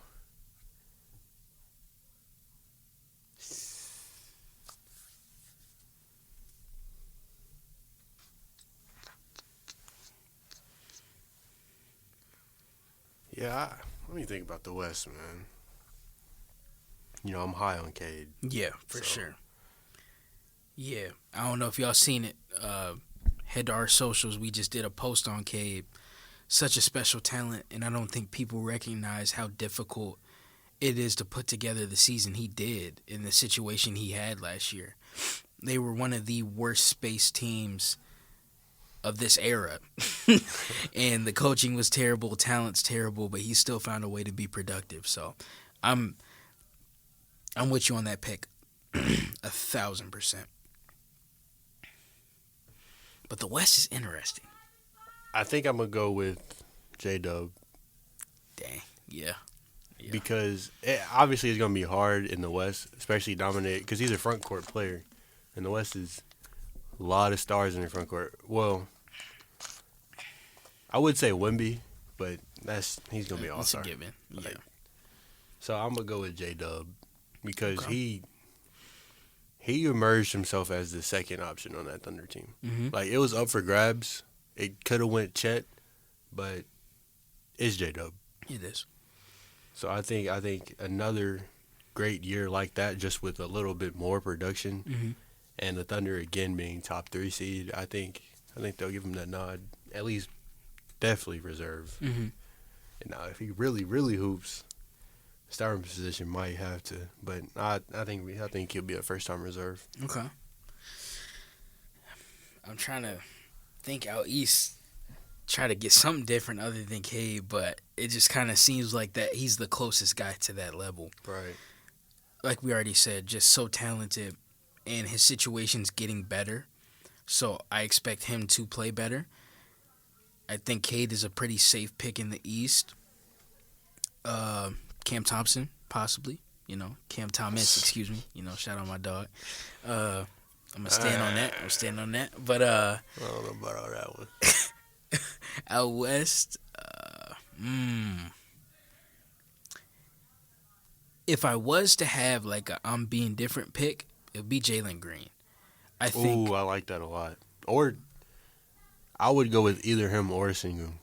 Yeah, let me think about the West, man. You know, I'm high on Cade. Yeah, for sure. Yeah, I don't know if y'all seen it. Head to our socials. We just did a post on Cade. Such a special talent, and I don't think people recognize how difficult it is to put together the season he did in the situation he had last year. They were one of the worst space teams of this era. And the coaching was terrible, talent's terrible, but he still found a way to be productive. So I'm with you on that pick 1,000%. But the West is interesting. I think I'm going to go with J-Dub. Dang, yeah. Because obviously it's going to be hard in the West, especially dominate, because he's a front court player. And the West is a lot of stars in the front court. Well, I would say Wemby, but he's going to be all-star. That's a given, yeah. So I'm going to go with J-Dub because he emerged himself as the second option on that Thunder team. Mm-hmm. Like, it was up for grabs. It could have went Chet, but it's J-Dub. It is. So I think another great year like that, just with a little bit more production, and the Thunder again being top 3 seed, I think they'll give him that nod. At least, definitely reserve. Mm-hmm. And now, if he really, really hoops, starting position might have to. But I think he'll be a first time reserve. Okay. I'm trying to think out east. Try to get something different other than Cade, but it just kind of seems like that he's the closest guy to that level. Right. Like we already said, just so talented, and his situation's getting better. So I expect him to play better. I think Cade is a pretty safe pick in the East. Cam Thompson, possibly. Cam Thomas, excuse me. Shout out my dog. I'm going to stand on that. But I don't know about all that one. out West, if I was to have like a I'm being different pick, it would be Jalen Green. I think. Ooh, I like that a lot. Or I would go with either him or Sengun.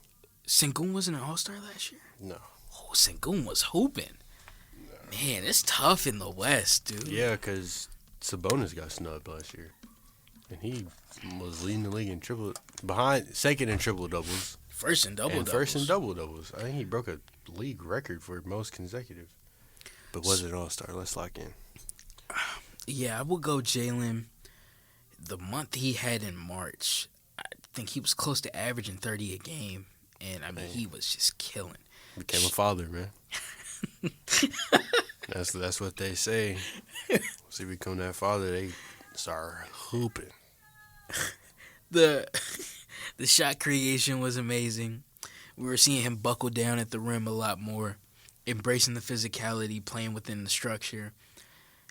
Sengun wasn't an All-Star last year? No. Oh, Sengun was hooping. No. Man, it's tough in the West, dude. Yeah, because Sabonis got snubbed last year. And he was leading the league in second in triple doubles. First in double doubles. I think he broke a league record for most consecutive. But was it an All-Star? Let's lock in. Yeah, I will go Jalen. The month he had in March, I think he was close to averaging 30 a game. And, he was just killing. Became a father, man. That's what they say. Once you become that father, they start hooping. The shot creation was amazing. We were seeing him buckle down at the rim a lot more, embracing the physicality, playing within the structure.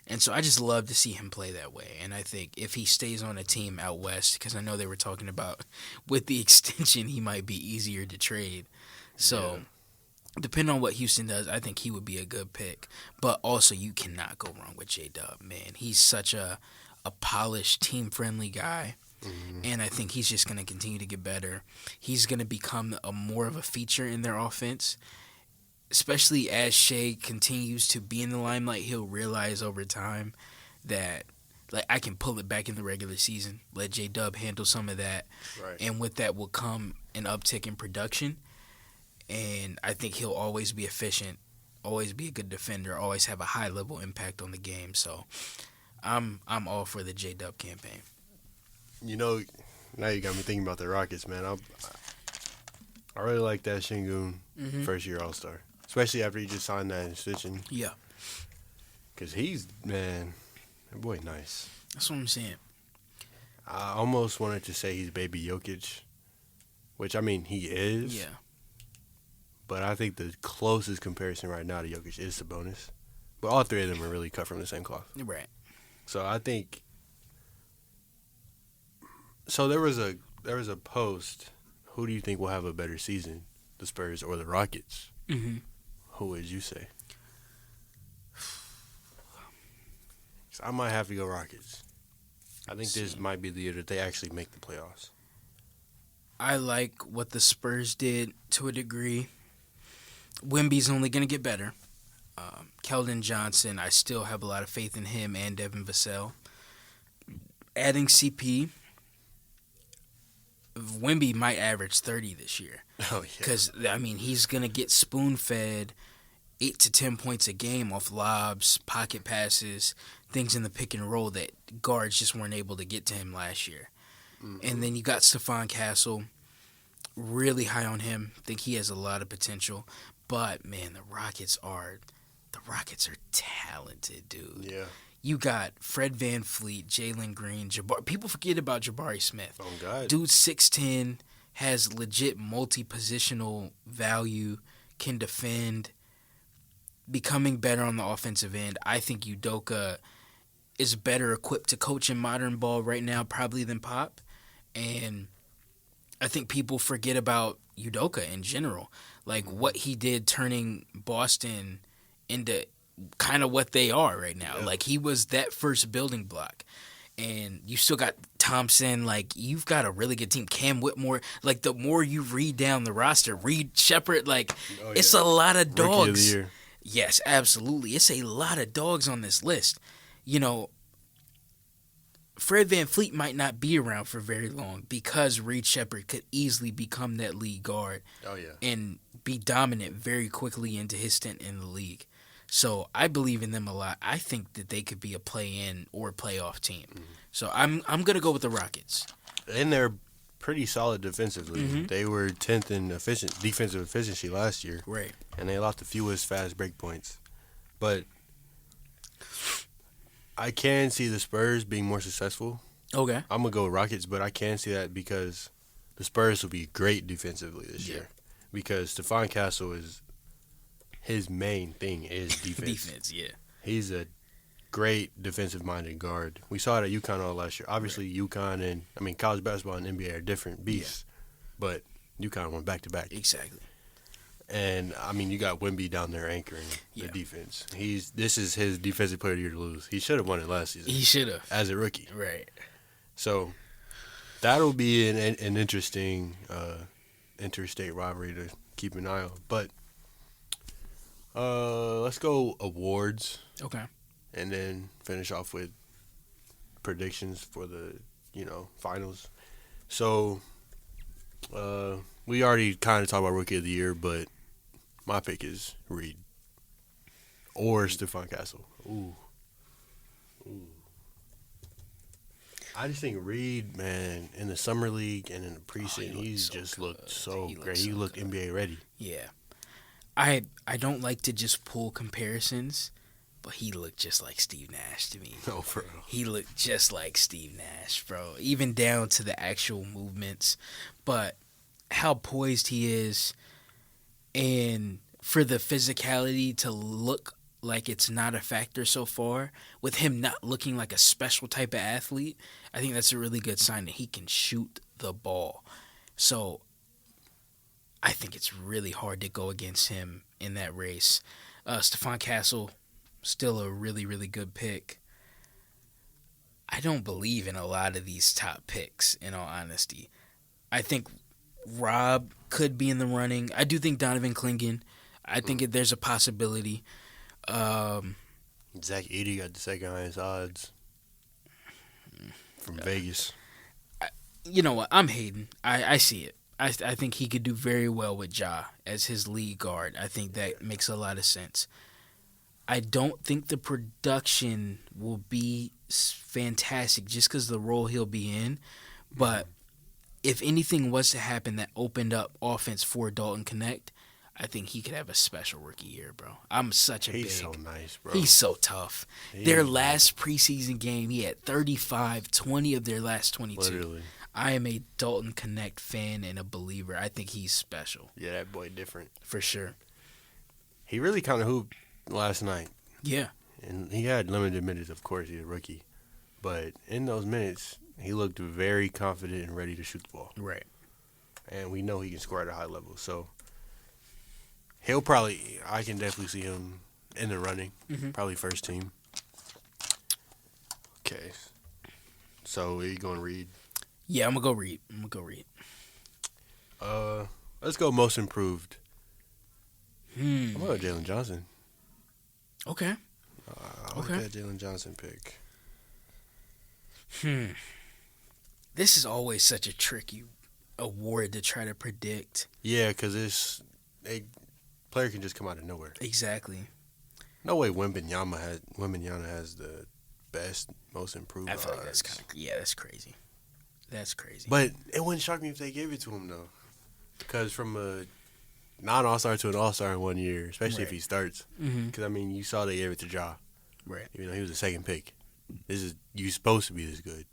And so I just love to see him play that way. And I think if he stays on a team out west, because I know they were talking about with the extension, he might be easier to trade. So depending on what Houston does, I think he would be a good pick. But also, you cannot go wrong with J-Dub, man. He's such a polished, team-friendly guy. Mm-hmm. And I think he's just going to continue to get better. He's going to become more of a feature in their offense. Especially as Shea continues to be in the limelight, he'll realize over time that I can pull it back in the regular season, let J-Dub handle some of that. Right. And with that will come an uptick in production. And I think he'll always be efficient, always be a good defender, always have a high-level impact on the game. So I'm all for the J-Dub campaign. Now you got me thinking about the Rockets, man. I really like that Sengun first-year All-Star. Especially after he just signed that extension. Yeah. Because that boy nice. That's what I'm saying. I almost wanted to say he's baby Jokic, which, I mean, he is. Yeah. But I think the closest comparison right now to Jokic is Sabonis. But all three of them are really cut from the same cloth. Right. So I think. So there was a post. Who do you think will have a better season, the Spurs or the Rockets? Mm-hmm. Who would you say? 'Cause I might have to go Rockets. I think this might be the year that they actually make the playoffs. I like what the Spurs did to a degree. Wemby's only going to get better. Keldon Johnson, I still have a lot of faith in him and Devin Vassell. Adding CP, Wemby might average 30 this year. Oh, yeah. Because, I mean, he's going to get spoon-fed 8 to 10 points a game off lobs, pocket passes, things in the pick and roll that guards just weren't able to get to him last year. Mm-hmm. And then you got Stephon Castle, really high on him. Think he has a lot of potential. But, man, the Rockets are talented, dude. Yeah. You got Fred VanVleet, Jalen Green, people forget about Jabari Smith. Oh, God. Dude, 6'10", has legit multi-positional value, can defend, becoming better on the offensive end. I think Udoka is better equipped to coach in modern ball right now probably than Pop. And I think people forget about Udoka in general. Like, what he did turning Boston into kind of what they are right now. Yeah. Like, he was that first building block. And you still got Thompson. Like, you've got a really good team. Cam Whitmore. Like, the more you read down the roster, Reed Shepherd, like, it's a lot of dogs. Rookie of the year. Yes, absolutely. It's a lot of dogs on this list. You know, Fred VanVleet might not be around for very long because Reed Shepherd could easily become that lead guard. Oh, yeah. And be dominant very quickly into his stint in the league. So I believe in them a lot. I think that they could be a play-in or playoff team. Mm-hmm. So I'm going to go with the Rockets. And they're pretty solid defensively. Mm-hmm. They were 10th in defensive efficiency last year. Right. And they allowed the fewest fast break points. But I can see the Spurs being more successful. Okay. I'm going to go with Rockets, but I can see that because the Spurs will be great defensively this year. Because Stephon Castle is his main thing is defense. Defense, yeah. He's a great defensive-minded guard. We saw it at UConn all last year. Obviously, UConn and, I mean, college basketball and NBA are different beasts. Yeah. But UConn went back-to-back. Exactly. And, I mean, you got Wemby down there anchoring the defense. This is his defensive player of the year to lose. He should have won it last season. He should have. As a rookie. Right. So, that'll be an interesting interstate rivalry to keep an eye on. But let's go awards. Okay. And then finish off with predictions for the, finals. So, we already kind of talked about Rookie of the Year, but my pick is Reed. Or Stephon Castle. Ooh. I just think Reed, man, in the Summer League and in the preseason, he's just looked so great. He looked NBA ready. Yeah. I don't like to just pull comparisons, but he looked just like Steve Nash to me. Oh, for real. He looked just like Steve Nash, bro. Even down to the actual movements. But how poised he is, and for the physicality to look like it's not a factor so far, with him not looking like a special type of athlete, I think that's a really good sign that he can shoot the ball. So I think it's really hard to go against him in that race. Stephon Castle, still a really, really good pick. I don't believe in a lot of these top picks, in all honesty. I think Rob could be in the running. I do think Donovan Clingan. I think there's a possibility. Zach Edey got the second highest odds from Vegas. You know what? I'm hating. I see it. I think he could do very well with Ja as his lead guard. I think that makes a lot of sense. I don't think the production will be fantastic just because of the role he'll be in. But if anything was to happen that opened up offense for Dalton Connect, I think he could have a special rookie year, bro. I'm such a He's so nice, bro. He's so tough. Their last preseason game, he had 35, 20 of their last 22. Literally. I am a Dalton Connect fan and a believer. I think he's special. Yeah, that boy different. For sure. He really kind of hooped last night. Yeah. And he had limited minutes, of course. He's a rookie. But in those minutes, he looked very confident and ready to shoot the ball. Right. And we know he can score at a high level. So I can definitely see him in the running. Probably first team. Okay. So are you going to read? Yeah, I'm going to go read. Let's go most improved. I'm going to go Jalen Johnson. Okay. I like that Jalen Johnson pick. This is always such a tricky award to try to predict. Yeah, because a player can just come out of nowhere. Exactly. No way Wembanyama has the best, most improved. I feel like that's kind of that's crazy. That's crazy. But it wouldn't shock me if they gave it to him though, because from a non-All-Star to an All-Star in 1 year, especially if he starts. Because I mean, you saw they gave it to Ja. Right. Even though he was a second pick. You supposed to be this good.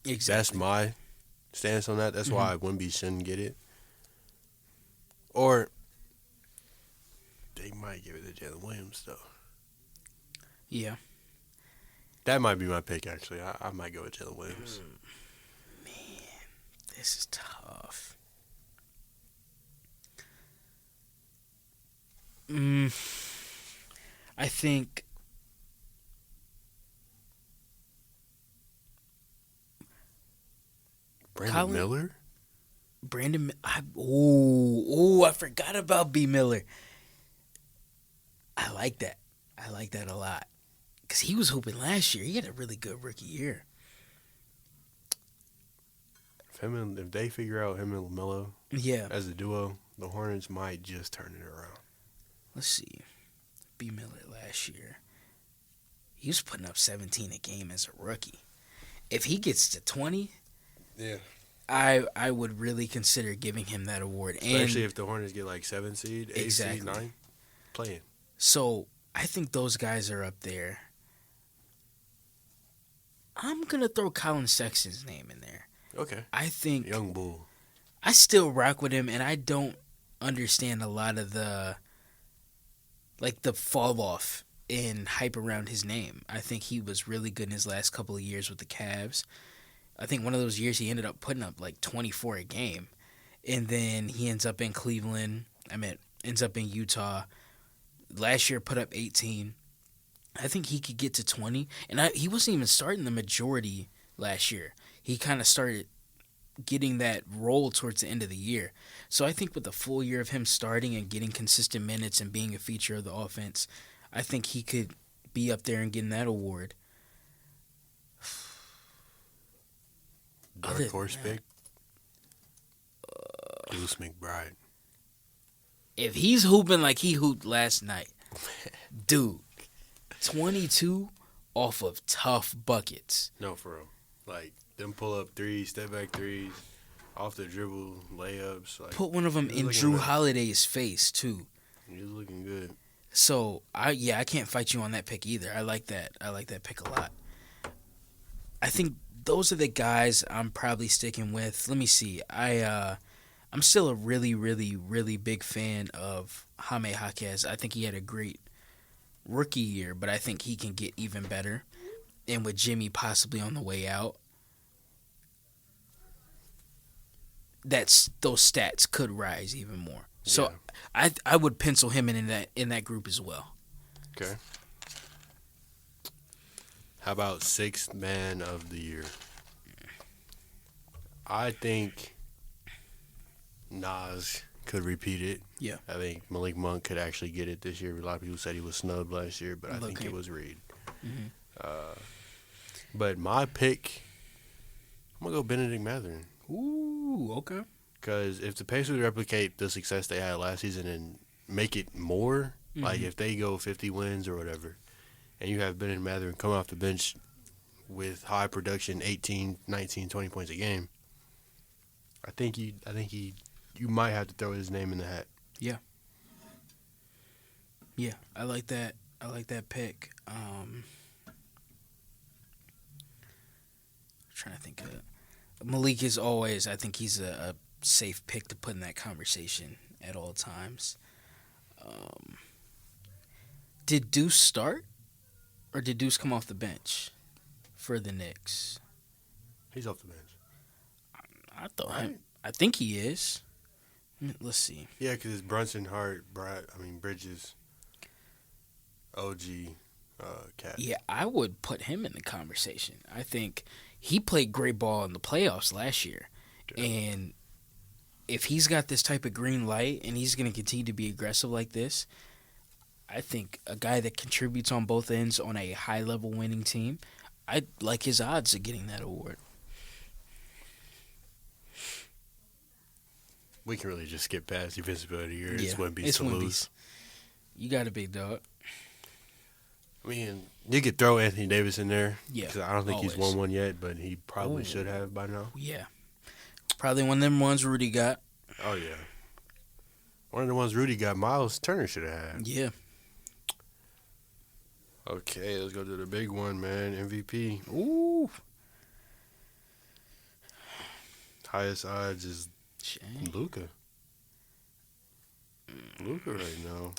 Exactly. That's my stance on that. That's why Wemby shouldn't get it. Or they might give it to Jalen Williams though. Yeah. That might be my pick actually. I might go with Jalen Williams. Man, this is tough. I think Miller? I forgot about B. Miller. I like that. I like that a lot. Because he was hooping last year. He had a really good rookie year. If they figure out him and LaMelo as a duo, the Hornets might just turn it around. Let's see. B. Miller last year. He was putting up 17 a game as a rookie. If he gets to 20, I would really consider giving him that award. Especially if the Hornets get like 7 seed, 8 seed, 9, playing. So I think those guys are up there. I'm going to throw Colin Sexton's name in there. Okay. I think Young Bull. I still rock with him, and I don't understand a lot of the fall off in hype around his name. I think he was really good in his last couple of years with the Cavs. I think one of those years he ended up putting up like 24 a game, and then he ends up in Cleveland. Ends up in Utah. Last year put up 18. I think he could get to 20, and he wasn't even starting the majority last year. He kind of started getting that role towards the end of the year. So I think with a full year of him starting and getting consistent minutes and being a feature of the offense, I think he could be up there and getting that award. Dark horse pick? Deuce McBride. If he's hooping like he hooped last night, dude, 22 off of tough buckets. No, for real. Like, them pull-up threes, step-back threes, off the dribble, layups. Like, put one of them in Drew Holiday's face, too. He was looking good. So, I can't fight you on that pick either. I like that. I like that pick a lot. I think those are the guys I'm probably sticking with. Let me see. I'm still a really, really, really big fan of Jaime Jaquez. I think he had a great rookie year, but I think he can get even better. And with Jimmy possibly on the way out, those stats could rise even more. So I would pencil him in that group as well. Okay. How about sixth man of the year? I think Nas could repeat it. Yeah. I think Malik Monk could actually get it this year. A lot of people said he was snubbed last year, but I think it was Reed. But my pick, I'm going to go Benedict Mathurin. Ooh, okay. Because if the Pacers replicate the success they had last season and make it more, like if they go 50 wins or whatever, and you have Benedict Mathurin come off the bench with high production, 18, 19, 20 points a game, I think you might have to throw his name in the hat. Yeah. Yeah, I like that. I like that pick. Trying to think of it. Malik is always. I think he's a safe pick to put in that conversation at all times. Did Deuce start, or did Deuce come off the bench for the Knicks? He's off the bench. I thought. Right? I think he is. Let's see. Yeah, because it's Brunson, Hart, Bridges, OG, Cat. Yeah, I would put him in the conversation. I think he played great ball in the playoffs last year. Yeah. And if he's got this type of green light and he's going to continue to be aggressive like this, I think a guy that contributes on both ends on a high-level winning team, I like his odds of getting that award. We can really just skip past Defensive Player of the Year. Yeah, It's Wemby's it's to Wemby's. lose. You got a big dog. I mean, you could throw Anthony Davis in there. Yeah, 'Cause I don't think he's always. won one yet, but he probably Ooh. should have by now. Yeah. Probably one of them ones Rudy got. Oh, yeah. One of the ones Rudy got, Miles Turner should have had. Yeah. Okay, let's go to the big one, man. MVP. Ooh. Highest odds is Shame. Luka. Luka right now.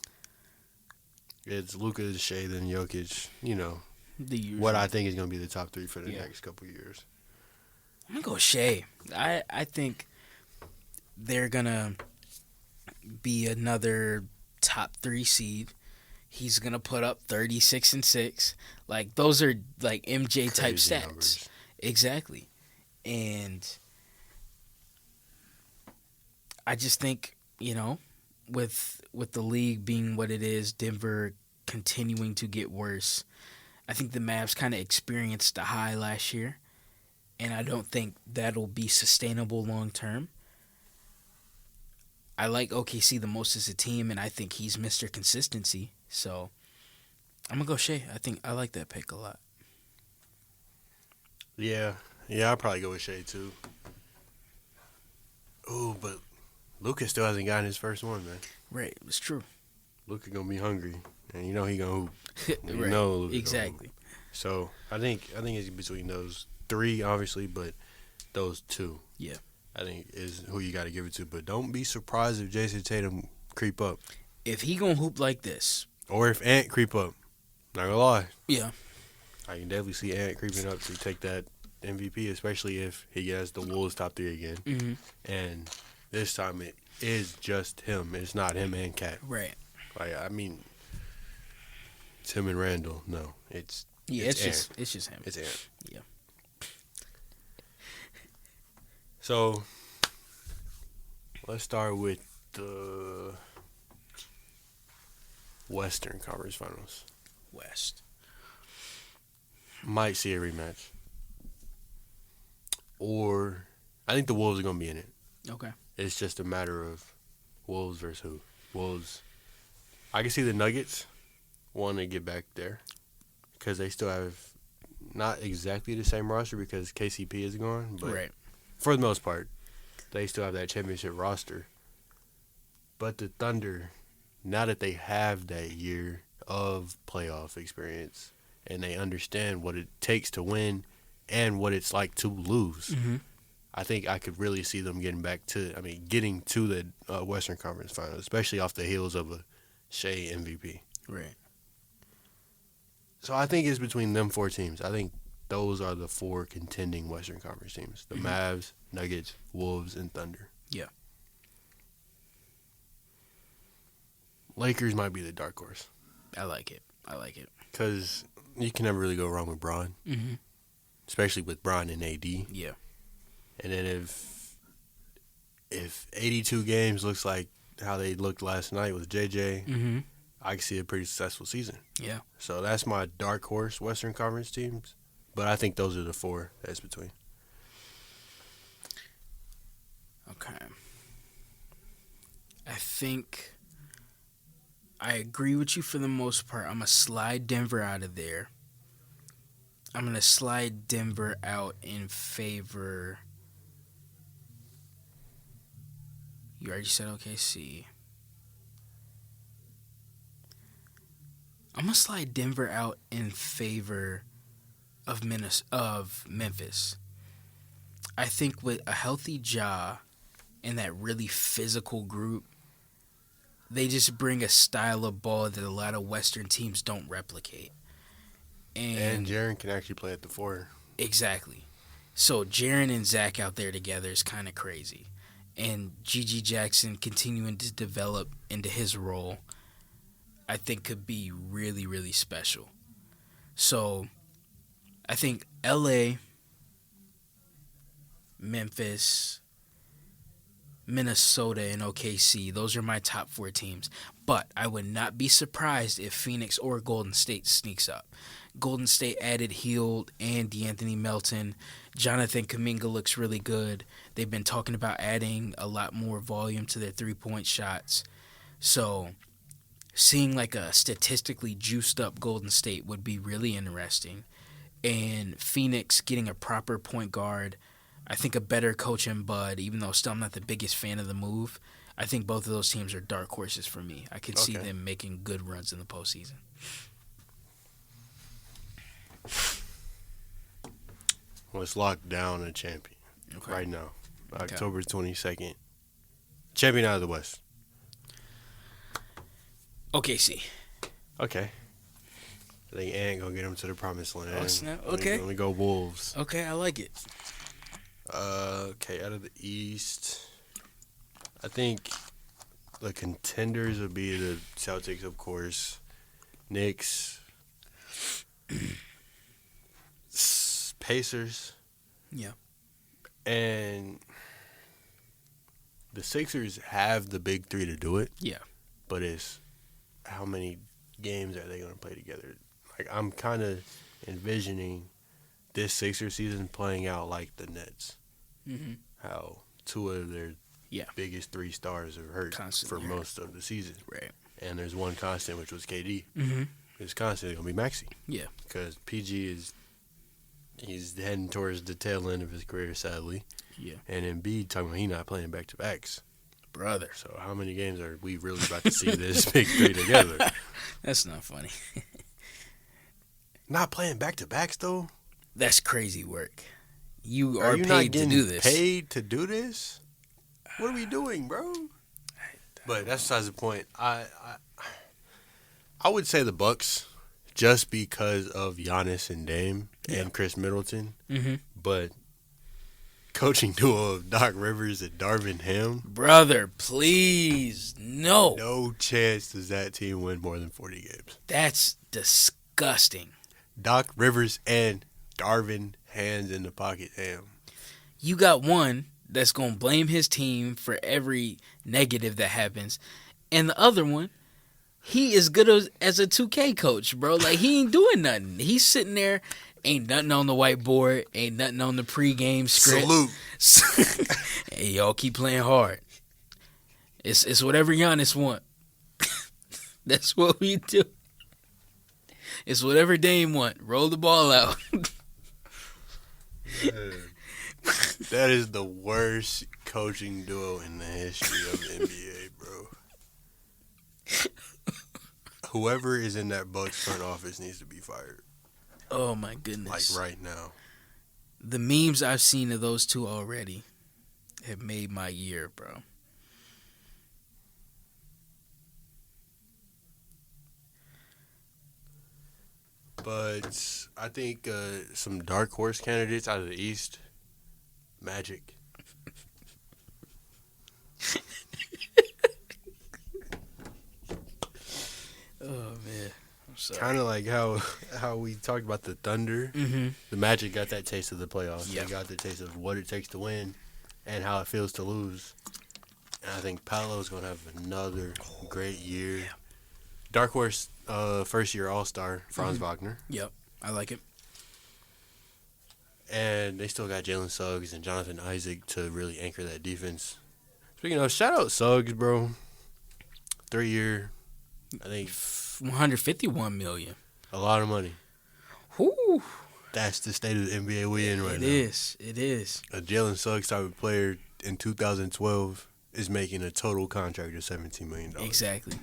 It's Luka, Shea, then Jokic. You know, The usual. what I think is going to be the top three for the Yeah. next couple of years. I'm going to go Shea. I think they're going to be another top 3 seed. He's going to put up 36 and 6. Like, those are, like, MJ type Crazy stats. numbers. Exactly. And I just think, you know, with the league being what it is, Denver continuing to get worse, I think the Mavs kind of experienced a high last year, and I don't think that'll be sustainable long term. I like OKC the most as a team, and I think he's Mr. Consistency. So I'm gonna go Shea. I like that pick a lot. Yeah, I'll probably go with Shea too. Ooh, but Luka still hasn't gotten his first one, man. Right, it's true. Luka gonna be hungry, and you know he gonna hoop. You Right, know Luka exactly. gonna hoop. So I think it's between those 3, obviously, but those 2. Yeah. I think is who you got to give it to. But don't be surprised if Jason Tatum creep up, If he gonna hoop like this, or if Ant creep up. Not gonna lie, yeah, I can definitely see Ant creeping up to take that MVP, especially if he gets the Wolves top 3 again. mm-hmm. And this time it is just him. It's not him and Cat. Right. Like, I mean, it's him and Randall. No, it's It's Ant. just him. It's Ant. Yeah. So let's start with the Western Conference Finals. West. Might see a rematch. Or I think the Wolves are going to be in it. Okay. It's just a matter of Wolves versus who. Wolves. I can see the Nuggets want to get back there because they still have not exactly the same roster because KCP is gone. But Right. for the most part, they still have that championship roster. But the Thunder, now that they have that year of playoff experience and they understand what it takes to win and what it's like to lose, Mm-hmm. I think I could really see them getting to the Western Conference Finals, especially off the heels of a Shea MVP. Right. So I think it's between them 4 teams. I think those are the 4 contending Western Conference teams. The Mavs, Nuggets, Wolves, and Thunder. Yeah. Lakers might be the dark horse. I like it. Because you can never really go wrong with Bron, Mm-hmm. especially with Bron and AD. Yeah. And then if 82 games looks like how they looked last night with JJ, Mm-hmm. I can see a pretty successful season. Yeah. So that's my dark horse Western Conference teams. But I think those are the 4 that's between. Okay. I think I agree with you for the most part. I'm going to slide Denver out of there. I'm going to slide Denver out in favor. You already said OKC. I'm gonna slide Denver out in favor of Memphis. I think with a healthy Ja and that really physical group, they just bring a style of ball that a lot of Western teams don't replicate. And Jaren can actually play at the 4. Exactly. So Jaren and Zach out there together is kind of crazy. And G.G. Jackson continuing to develop into his role, I think could be really, really special. So I think L.A., Memphis, Minnesota, and OKC, those are my top 4 teams. But I would not be surprised if Phoenix or Golden State sneaks up. Golden State added Hield and DeAnthony Melton. Jonathan Kuminga looks really good. They've been talking about adding a lot more volume to their three-point shots. So seeing like a statistically juiced up Golden State would be really interesting. And Phoenix getting a proper point guard, I think a better coach in Bud, even though still I'm not the biggest fan of the move. I think both of those teams are dark horses for me. I could see them making good runs in the postseason. Let's lock down a champion right now. October 22nd. Champion out of the West. OKC. Okay. I think Ant gonna get him to the promised land. Oh, snap. Okay. Let me go Wolves. Okay, I like it. Okay, out of the East, I think the contenders would be the Celtics, of course, Knicks, Pacers. Yeah. And the Sixers have the big 3 to do it. Yeah. But it's how many games are they going to play together? Like, I'm kind of envisioning this Sixers season playing out like the Nets. Mm-hmm. How 2 of their biggest 3 stars are hurt Constantly for most of the season. Right. And there's one constant, which was KD. Mm-hmm. It's constantly going to be Maxey. Yeah. Because PG he's heading towards the tail end of his career, sadly. Yeah. And Embiid talking about he not playing back-to-backs. Brother. So how many games are we really about to see this big 3 together? That's not funny. Not playing back-to-backs, though? That's crazy work. You are you paid not getting to do this. Paid to do this? What are we doing, bro? But that's besides the point. I would say the Bucks, just because of Giannis and Dame and Chris Middleton. Mm-hmm. But coaching duo of Doc Rivers and Darvin Ham. Brother, please, no. No chance does that team win more than 40 games. That's disgusting. Doc Rivers and Darvin hands in the pocket Ham. You got one that's going to blame his team for every negative that happens. And the other one, he is good as a 2K coach, bro. Like, he ain't doing nothing. He's sitting there, ain't nothing on the whiteboard, ain't nothing on the pregame script. Salute. Hey, y'all keep playing hard. It's whatever Giannis want. That's what we do. It's whatever Dame want. Roll the ball out. That is the worst coaching duo in the history of the NBA, bro. Whoever is in that Bucks front office needs to be fired. Oh, my goodness. Like right now. The memes I've seen of those two already have made my year, bro. But I think some dark horse candidates out of the East, Magic. Oh, man. I'm sorry. Kind of like how we talked about the Thunder. Mm-hmm. The Magic got that taste of the playoffs. Yep. They got the taste of what it takes to win and how it feels to lose. And I think Paolo's going to have another great year. Yeah. Dark horse, first-year All-Star, Franz Wagner. Yep. I like it. And they still got Jalen Suggs and Jonathan Isaac to really anchor that defense. Speaking of, shout out Suggs, bro. 3-year, I think. $151 million. A lot of money. Whew. That's the state of the NBA we in right now. It is. A Jalen Suggs type of player in 2012 is making a total contract of $17 million. Exactly.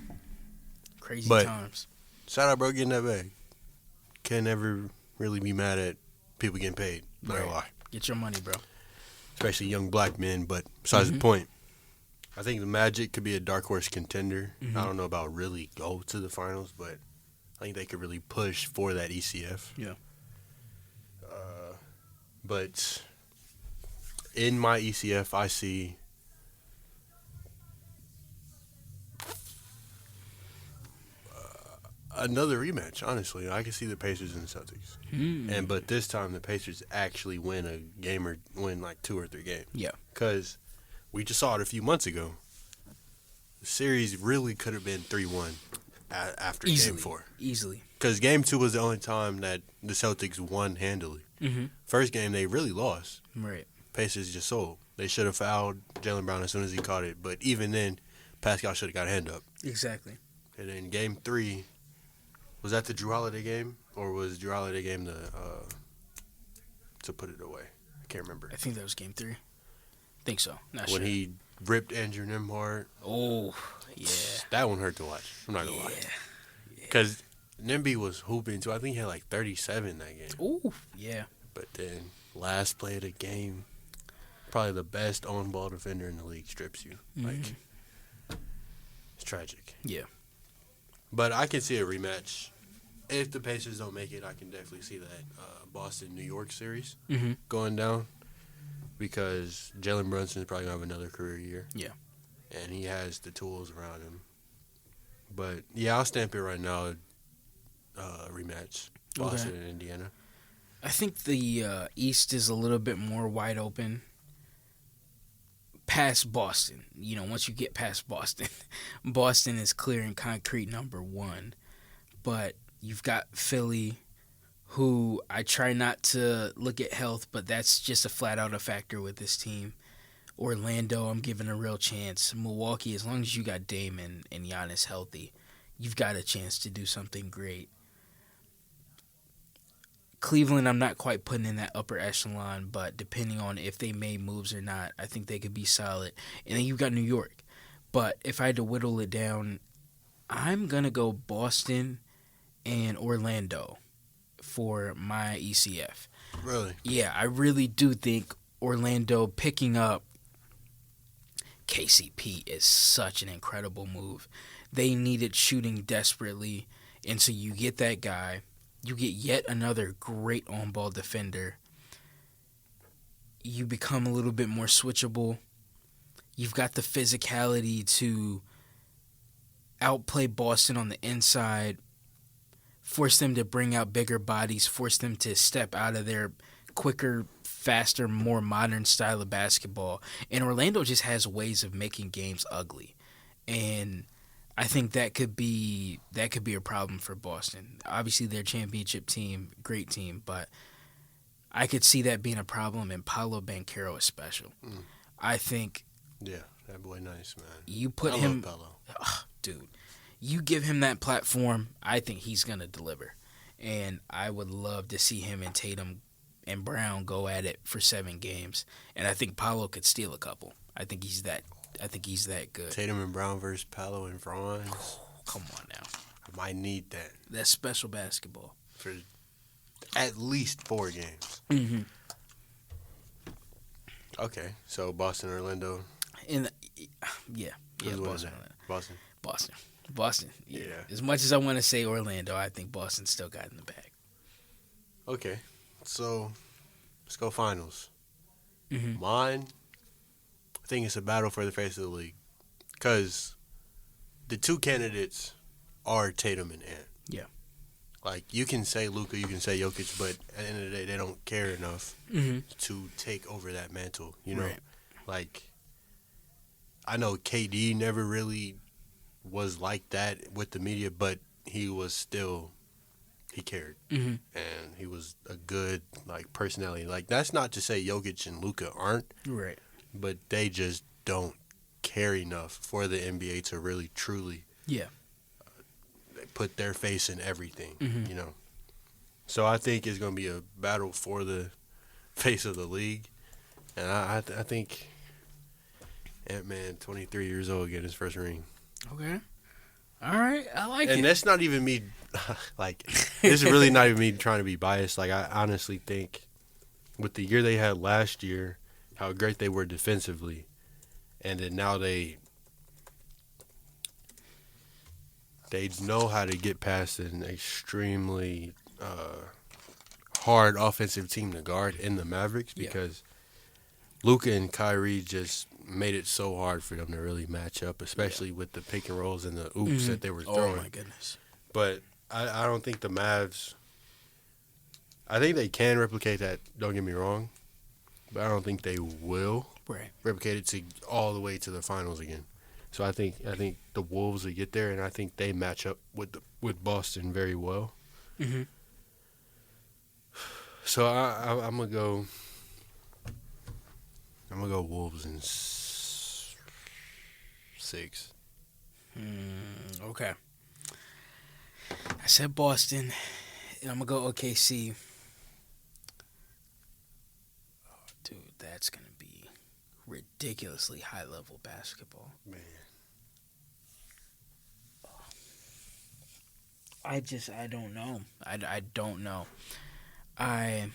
Crazy but times. shout out, bro, getting that bag. Can't ever really be mad at people getting paid. Not gonna lie. Get your money, bro. Especially young black men. But besides the point, I think the Magic could be a dark horse contender. I don't know about really go to the finals, but I think they could really push for that ECF. Yeah. But in my ECF, I see another rematch. Honestly, I can see the Pacers and the Celtics, but this time the Pacers actually win a game or win like 2 or 3 games. Yeah. Because we just saw it a few months ago. The series really could have been 3-1 after Game 4. Easily. Because Game 2 was the only time that the Celtics won handily. First game, they really lost. Right. Pacers just sold. They should have fouled Jaylen Brown as soon as he caught it. But even then, Pascal should have got a hand up. Exactly. And then Game 3, was that the Drew Holiday game? Or was Drew Holiday game to put it away? I can't remember. I think that was Game 3. Think so. Not when sure. he ripped Andrew Nembhard. Oh, yeah. That one hurt to watch. I'm not going to lie. Because Nimby was hooping, too. I think he had like 37 that game. Oh, yeah. But then, last play of the game, probably the best on-ball defender in the league strips you. Like, it's tragic. Yeah. But I can see a rematch. If the Pacers don't make it, I can definitely see that Boston-New York series going down. Because Jalen Brunson is probably going to have another career year. Yeah. And he has the tools around him. But, yeah, I'll stamp it right now. Rematch. Boston and Indiana. I think the East is a little bit more wide open past Boston. You know, once you get past Boston, Boston is clear and concrete number 1. But you've got Philly, who I try not to look at health, but that's just a flat-out a factor with this team. Orlando, I'm giving a real chance. Milwaukee, as long as you got Dame and Giannis healthy, you've got a chance to do something great. Cleveland, I'm not quite putting in that upper echelon, but depending on if they made moves or not, I think they could be solid. And then you've got New York. But if I had to whittle it down, I'm going to go Boston and Orlando for my ECF. Really? Yeah, I really do think Orlando picking up KCP is such an incredible move. They needed shooting desperately, and so you get that guy. You get yet another great on-ball defender. You become a little bit more switchable. You've got the physicality to outplay Boston on the inside, force them to bring out bigger bodies, force them to step out of their quicker, faster, more modern style of basketball. And Orlando just has ways of making games ugly. And I think that could be a problem for Boston. Obviously, their championship team, great team, but I could see that being a problem, and Paolo Banchero is special. I think... Yeah, that boy nice, man. You put I him... love Paolo. Dude, you give him that platform, I think he's going to deliver. And I would love to see him and Tatum and Brown go at it for 7 games. And I think Paolo could steal a couple. I think he's that good. Tatum and Brown versus Paolo and Franz. Oh, come on now. I might need that. That's special basketball. For at least 4 games. Mm-hmm. Okay, so Boston, Orlando. Yeah, Boston. Yeah. As much as I want to say Orlando, I think Boston still got in the bag. Okay, so let's go finals. Mm-hmm. Mine, I think it's a battle for the face of the league. Because the 2 candidates are Tatum and Ant. Yeah. Like, you can say Luka, you can say Jokic, but at the end of the day, they don't care enough to take over that mantle, you know? Right. Like, I know KD never really was like that with the media, but he was still, he cared. Mm-hmm. And he was a good, like, personality. Like, that's not to say Jokic and Luka aren't. Right. But they just don't care enough for the NBA to really, truly put their face in everything, you know. So I think it's going to be a battle for the face of the league. And I think Ant-Man, 23 years old, getting his first ring. Okay. All right, I like it. And that's not even me. Like, this is really not even me trying to be biased. Like, I honestly think with the year they had last year, how great they were defensively, and then now they know how to get past an extremely hard offensive team to guard in the Mavericks because Luka and Kyrie just made it so hard for them to really match up, especially with the pick and rolls and the oops that they were throwing. Oh, my goodness. But I don't think the Mavs – I think they can replicate that, don't get me wrong, but I don't think they will replicate it to all the way to the finals again. So I think the Wolves will get there, and I think they match up with Boston very well. Mm-hmm. So I'm gonna go Wolves in 6. Okay. I said Boston, and I'm gonna go OKC. Oh, dude, that's gonna be ridiculously high level basketball. Man. I don't know. I don't know. I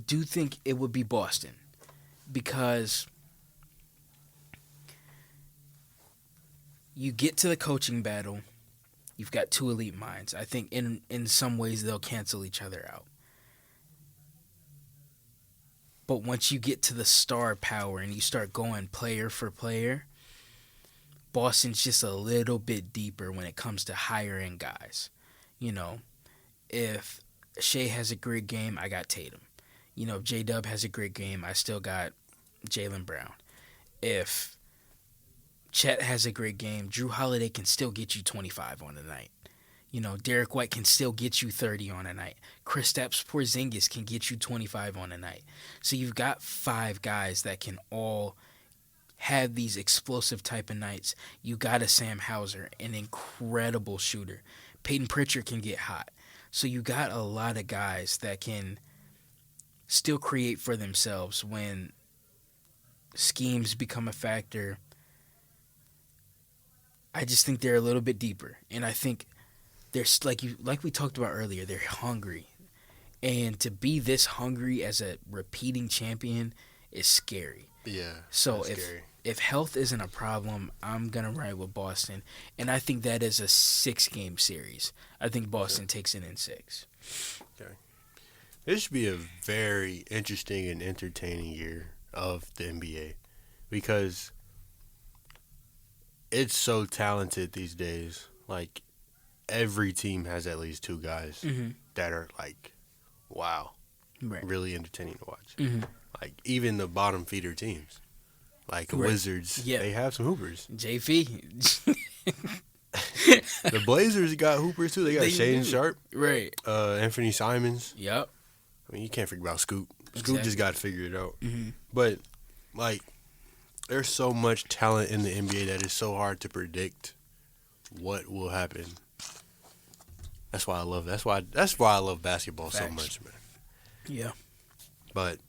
do think it would be Boston because you get to the coaching battle, you've got two elite minds. I think in some ways they'll cancel each other out. But once you get to the star power and you start going player for player, Boston's just a little bit deeper when it comes to higher-end guys. You know, if Shea has a great game, I got Tatum. You know, if J-Dub has a great game, I still got Jaylen Brown. If Chet has a great game, Drew Holiday can still get you 25 on a night. You know, Derek White can still get you 30 on a night. Kristaps Porzingis can get you 25 on a night. So you've got 5 guys that can all have these explosive type of nights. You got a Sam Hauser, an incredible shooter. Peyton Pritchard can get hot. So you got a lot of guys that can still create for themselves when schemes become a factor. I just think they're a little bit deeper. And I think they're like we talked about earlier, they're hungry. And to be this hungry as a repeating champion is scary. Yeah. So if health isn't a problem, I'm going to ride with Boston. And I think that is a 6-game series. I think Boston takes it in 6. Okay. This should be a very interesting and entertaining year of the NBA because it's so talented these days. Like, every team has at least 2 guys that are, like, wow, really entertaining to watch. Mm-hmm. Like, even the bottom feeder teams. Like the Wizards, they have some hoopers. JV. The Blazers got hoopers too. They got Shaden Sharp, right? Anthony Simons. Yep. I mean, you can't forget about Scoot. Scoot Exactly. just got to figure it out. Mm-hmm. But like, there's so much talent in the NBA that it's so hard to predict what will happen. That's why I love. That's why I love basketball so much, man. Yeah. But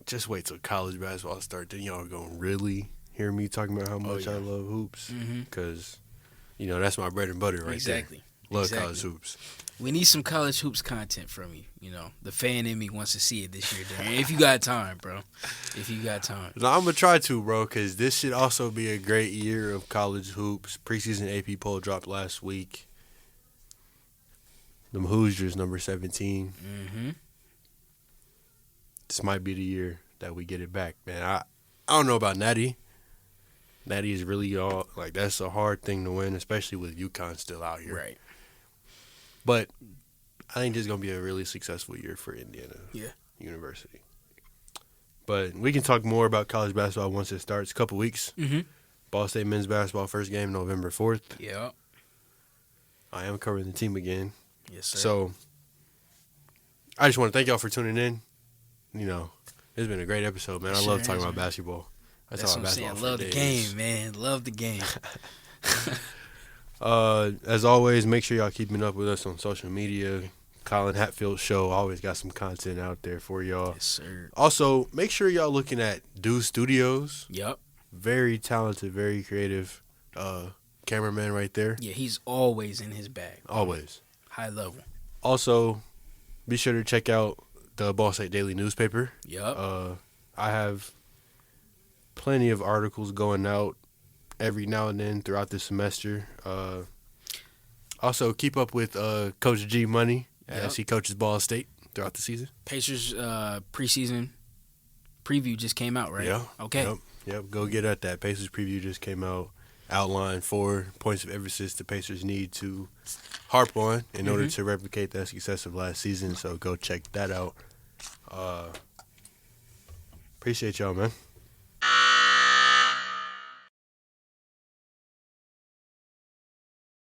just wait till college basketball starts. Then y'all are going to really hear me talking about how much I love hoops. Because, you know, that's my bread and butter right there. Love college hoops. We need some college hoops content from you. You know, the fan in me wants to see it this year, Darren. If you got time, bro. If you got time. No, I'm going to try to, bro, because this should also be a great year of college hoops. Preseason AP poll dropped last week. Them Hoosiers, number 17. Mm-hmm. This might be the year that we get it back, man. I don't know about Natty. Natty is really all like that's a hard thing to win, especially with UConn still out here. Right. But I think this is gonna be a really successful year for Indiana University. But we can talk more about college basketball once it starts. A couple weeks. Mm-hmm. Ball State men's basketball first game November 4th. Yeah. I am covering the team again. Yes, sir. So I just want to thank y'all for tuning in. You know, it's been a great episode, man. I love talking about basketball. That's what I'm saying. Love the game, man. Love the game. As always, make sure y'all keeping up with us on social media. Colin Hatfield Show. Always got some content out there for y'all. Yes, sir. Also, make sure y'all looking at Do Studios. Yep. Very talented, very creative cameraman right there. Yeah, he's always in his bag. Always. High level. Also, be sure to check out the Ball State Daily newspaper. Yep. I have plenty of articles going out every now and then throughout the semester. Also, keep up with Coach G Money as he coaches Ball State throughout the season. Pacers preseason preview just came out, right? Yeah. Okay. Yep. Go get at that. Pacers preview just came out. Outlined 4 points of emphasis the Pacers need to harp on in order to replicate that success of last season. So go check that out. Appreciate y'all, man.